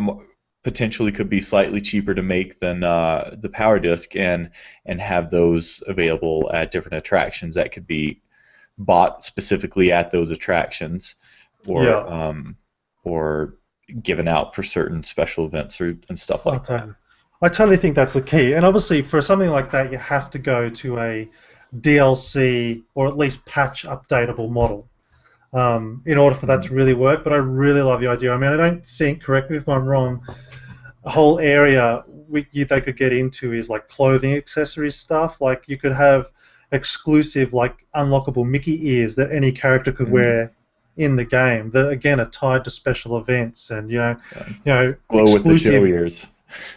potentially could be slightly cheaper to make than the Power Disc, and have those available at different attractions that could be bought specifically at those attractions, or given out for certain special events and stuff like that. I totally think that's the key. And obviously, for something like that, you have to go to a DLC or at least patch updatable model in order for that to really work. But I really love the idea. I mean, I don't think, correct me if I'm wrong, a whole area they could get into is like clothing accessories stuff. Like you could have exclusive, like unlockable Mickey ears that any character could wear in the game that again are tied to special events, and you know glow with the show ears.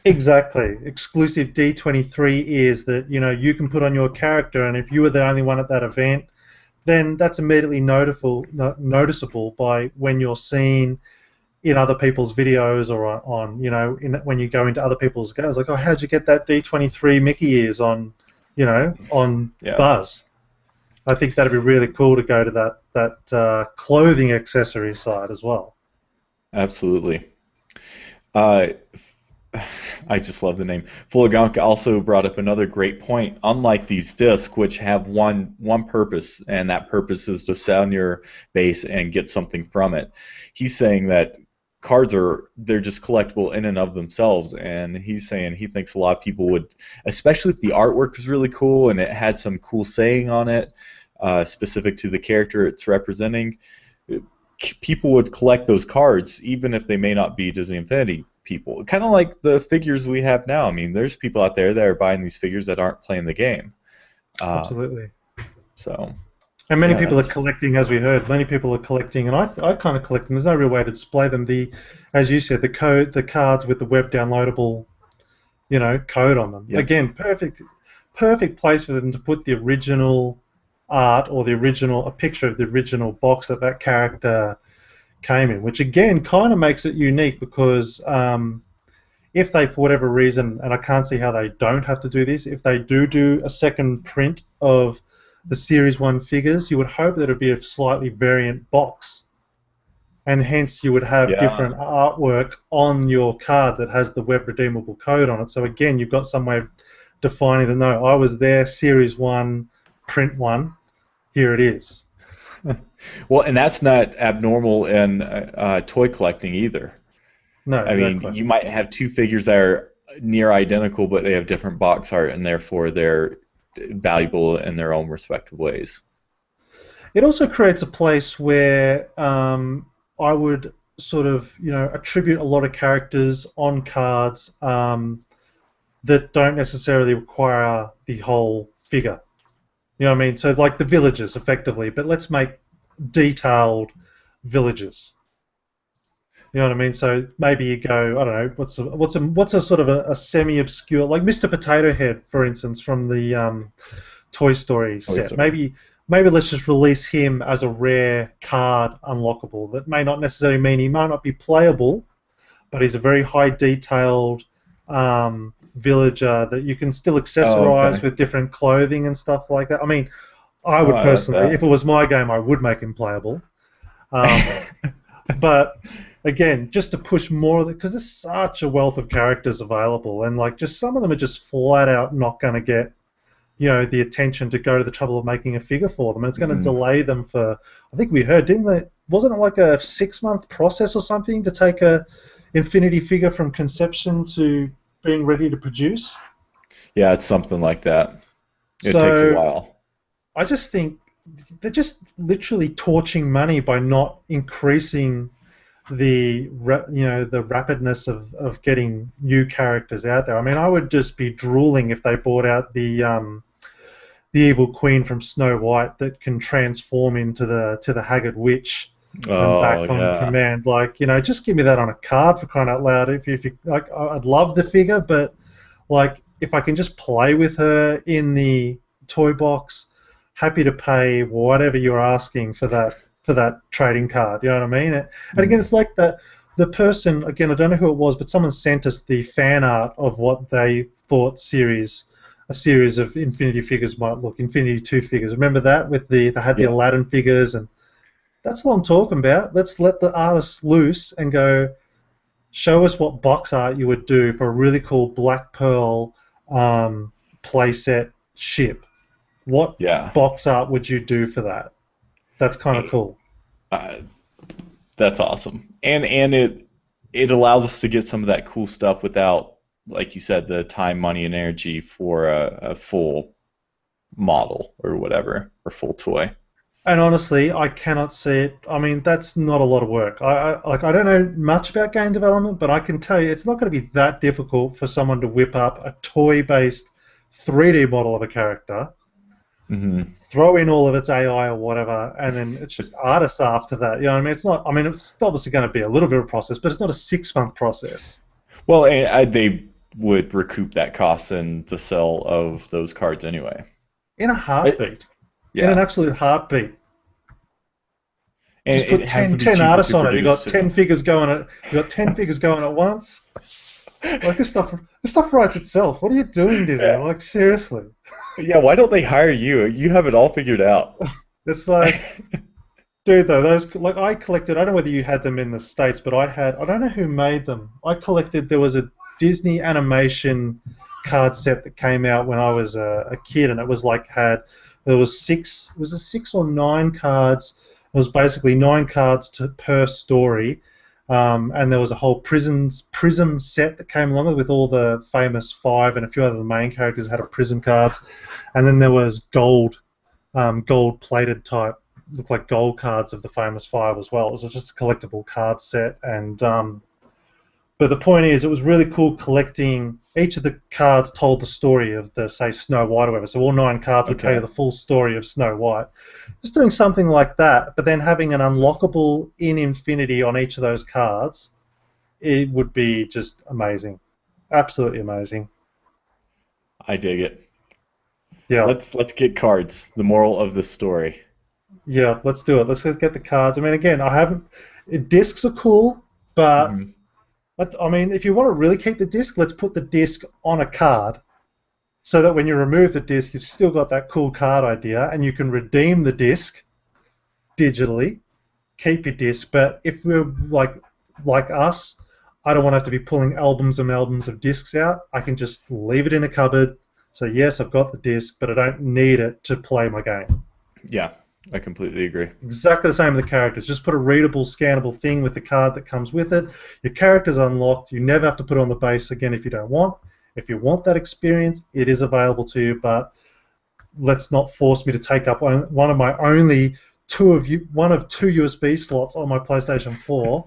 Exactly, exclusive D23 ears that you can put on your character, and if you were the only one at that event, then that's immediately noticeable by when you're seen in other people's videos or on when you go into other people's games. Like, oh, how'd you get that D23 Mickey ears on Buzz? I think that'd be really cool to go to that clothing accessory side as well. Absolutely. I just love the name. Fulagunk also brought up another great point. Unlike these discs, which have one purpose, and that purpose is to sit on your base and get something from it, he's saying that cards they're just collectible in and of themselves, and he's saying he thinks a lot of people would, especially if the artwork is really cool and it had some cool saying on it, specific to the character it's representing. People would collect those cards even if they may not be Disney Infinity people. Kind of like the figures we have now. I mean, there's people out there that are buying these figures that aren't playing the game. Absolutely. So. And many people are collecting, as we heard. Many people are collecting, and I kind of collect them. There's no real way to display them. As you said, the cards with the web downloadable, code on them. Yep. Again, perfect place for them to put the original art or a picture of the original box that character came in, which again kind of makes it unique because if they, for whatever reason, and I can't see how they don't have to do this, if they do a second print of the Series 1 figures, you would hope that it would be a slightly variant box, and hence you would have different artwork on your card that has the web redeemable code on it. So again, you've got some way of defining that, no, I was there, Series 1, print 1, here it is. Well, and that's not abnormal in toy collecting either. No, exactly. I mean, you might have two figures that are near identical, but they have different box art, and therefore they're valuable in their own respective ways. It also creates a place where I would sort of, attribute a lot of characters on cards that don't necessarily require the whole figure. You know what I mean? So like the villages, effectively, but let's make detailed villages. You know what I mean? So maybe you go, I don't know, what's a sort of a semi-obscure, like Mr. Potato Head, for instance, from the Toy Story set. Maybe let's just release him as a rare card unlockable. That may not necessarily mean he might not be playable, but he's a very high detailed villager that you can still accessorize with different clothing and stuff like that. I mean, I would personally, if it was my game, I would make him playable. But again, just to push more of it, because there's such a wealth of characters available, and like just some of them are just flat out not going to get, the attention to go to the trouble of making a figure for them, and it's going to delay them for. I think we heard, didn't they? Wasn't it like a 6-month process or something to take a Infinity figure from conception to being ready to produce? Yeah, it's something like that. It takes a while. I just think they're just literally torching money by not increasing the rapidness of getting new characters out there. I mean, I would just be drooling if they brought out the evil queen from Snow White that can transform into the Haggard Witch and back on command. Like, just give me that on a card, for crying out loud. If you like, I'd love the figure, but like if I can just play with her in the toy box, happy to pay whatever you're asking for that trading card. You know what I mean? And again, it's like the person, again, I don't know who it was, but someone sent us the fan art of what they thought a series of Infinity figures might look. Infinity 2 figures. Remember that with they had the Aladdin figures, and that's what I'm talking about. Let's let the artists loose and go, show us what box art you would do for a really cool Black Pearl playset ship. What box art would you do for that? That's kind of cool. That's awesome, and it allows us to get some of that cool stuff without, like you said, the time, money, and energy for a full model or whatever, or full toy. And honestly, I cannot see it. I mean, that's not a lot of work. I don't know much about game development, but I can tell you it's not going to be that difficult for someone to whip up a toy-based 3D model of a character, throw in all of its AI or whatever, and then it's just artists after that. You know what I mean? It's not. I mean, it's obviously going to be a little bit of a process, but it's not a 6-month process. Well, they would recoup that cost in the sale of those cards anyway. In a heartbeat. In an absolute heartbeart. And just put 10 artists on it. You got 10 figures going at. You got 10 figures going at once. Like this stuff writes itself. What are you doing, Disney? Like, seriously. Yeah, why don't they hire you? You have it all figured out. It's like, dude, though, those, like, I collected, I don't know whether you had them in the States, but I don't know who made them. I collected, there was a Disney animation card set that came out when I was a kid, and it was like there was six or nine cards. It was basically 9 cards per story, and there was a whole prism set that came along with all the famous five and a few other main characters had a prism cards, and then there was gold plated type, looked like gold cards of the famous five as well. It was just a collectible card set, and but the point is, it was really cool collecting. Each of the cards told the story of the, say, Snow White or whatever. So all 9 cards would tell you the full story of Snow White. Just doing something like that, but then having an unlockable in Infinity on each of those cards, it would be just amazing, absolutely amazing. I dig it. Yeah, Let's get cards. The moral of the story. yeah. Let's do it. Let's just get the cards. I mean, again, I haven't. Discs are cool, but. Mhm. I mean, if you want to really keep the disc, let's put the disc on a card so that when you remove the disc, you've still got that cool card idea and you can redeem the disc digitally, keep your disc. But if we're like us, I don't want to have to be pulling albums and albums of discs out. I can just leave it in a cupboard. So yes, I've got the disc, but I don't need it to play my game. Yeah, I completely agree. Exactly the same with the characters. Just put a readable, scannable thing with the card that comes with it. Your character's unlocked. You never have to put it on the base again if you don't want. If you want that experience, it is available to you, but let's not force me to take up one of my only one of two USB slots on my PlayStation 4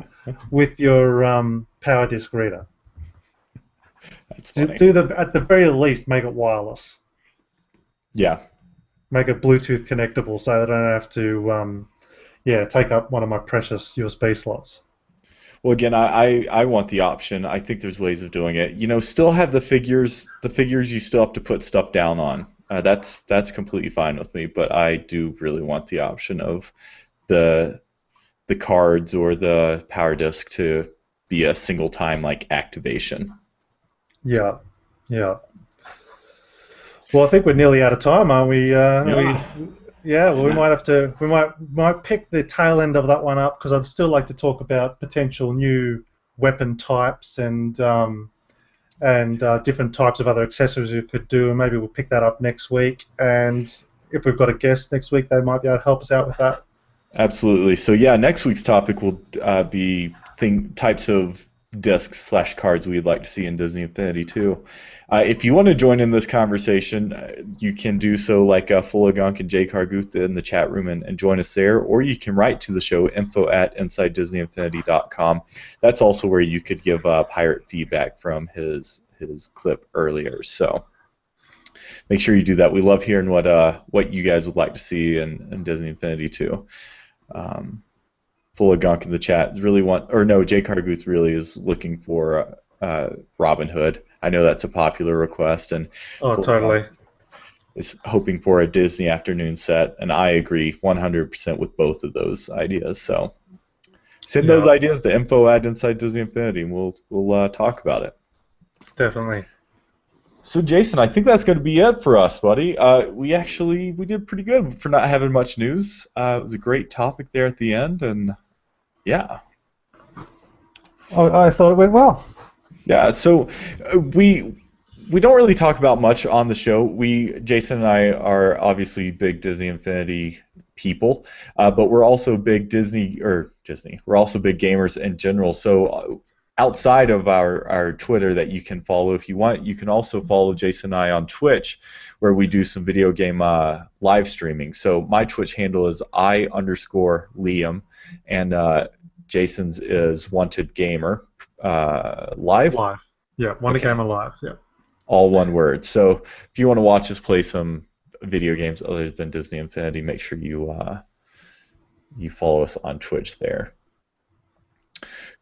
with your power disc reader. That's funny. At the very least, make it wireless. Yeah. Make it Bluetooth connectable so that I don't have to take up one of my precious USB slots. Well, again, I want the option. I think there's ways of doing it. Still have the figures. The figures you still have to put stuff down on. That's completely fine with me. But I do really want the option of the cards or the power disc to be a single time like activation. Yeah, yeah. Well, I think we're nearly out of time, aren't we? Well, we might have to. We might pick the tail end of that one up because I'd still like to talk about potential new weapon types and different types of other accessories we could do, and maybe we'll pick that up next week. And if we've got a guest next week, they might be able to help us out with that. Absolutely. So yeah, next week's topic will be types of discs/cards we'd like to see in Disney Infinity 2. If you want to join in this conversation, you can do so like Full of Gunk and Jay Carguth in the chat room and join us there, or you can write to the show, info@InsideDisneyInfinity.com. That's also where you could give Pirate feedback from his clip earlier. So make sure you do that. We love hearing what you guys would like to see in Disney Infinity 2. Full of Gunk in the chat Jay Carguth really is looking for Robin Hood. I know that's a popular request, and totally is hoping for a Disney afternoon set, and I agree 100% with both of those ideas. So send those ideas to info@InsideDisneyInfinity, and we'll talk about it. Definitely. So Jason, I think that's going to be it for us, buddy. We did pretty good for not having much news. It was a great topic there at the end, and yeah. I thought it went well. Yeah, so we don't really talk about much on the show. Jason and I are obviously big Disney Infinity people, but we're also big Disney. We're also big gamers in general. So outside of our Twitter that you can follow if you want, you can also follow Jason and I on Twitch, where we do some video game live streaming. So my Twitch handle is I_Liam, and Jason's is Wanted Gamer. Live? Yeah, Wanted Gamer Live, yeah. All one word. So if you want to watch us play some video games other than Disney Infinity, make sure you follow us on Twitch there.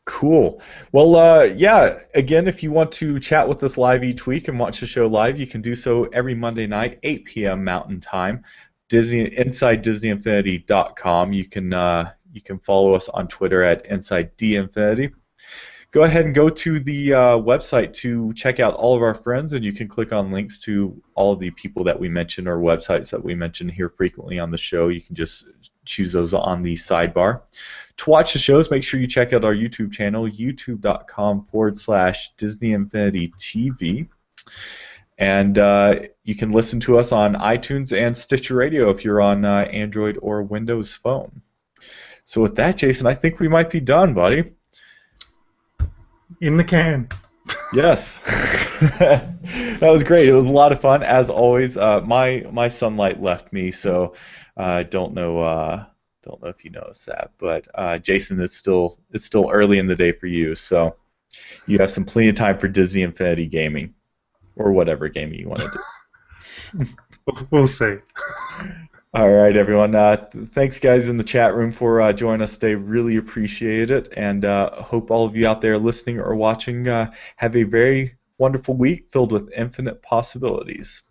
Cool. Well, again, if you want to chat with us live each week and watch the show live, you can do so every Monday night, 8 p.m. Mountain Time. InsideDisneyInfinity.com. You can follow us on Twitter at InsideDinfinity. Go ahead and go to the website to check out all of our friends, and you can click on links to all of the people that we mention or websites that we mention here frequently on the show. You can just choose those on the sidebar. To watch the shows, make sure you check out our YouTube channel, youtube.com/Disney Infinity TV. And you can listen to us on iTunes and Stitcher Radio if you're on Android or Windows Phone. So with that, Jason, I think we might be done, buddy. In the can. Yes. That was great. It was a lot of fun, as always. My sunlight left me, so I don't know if you noticed that. But Jason, it's still early in the day for you, so you have some plenty of time for Disney Infinity gaming. Or whatever game you want to do. We'll see. All right, everyone. Thanks, guys, in the chat room for joining us today. Really appreciate it, and hope all of you out there listening or watching have a very wonderful week filled with infinite possibilities.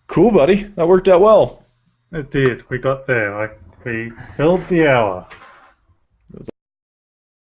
Cool, buddy. That worked out well. It did. We got there. We filled the hour.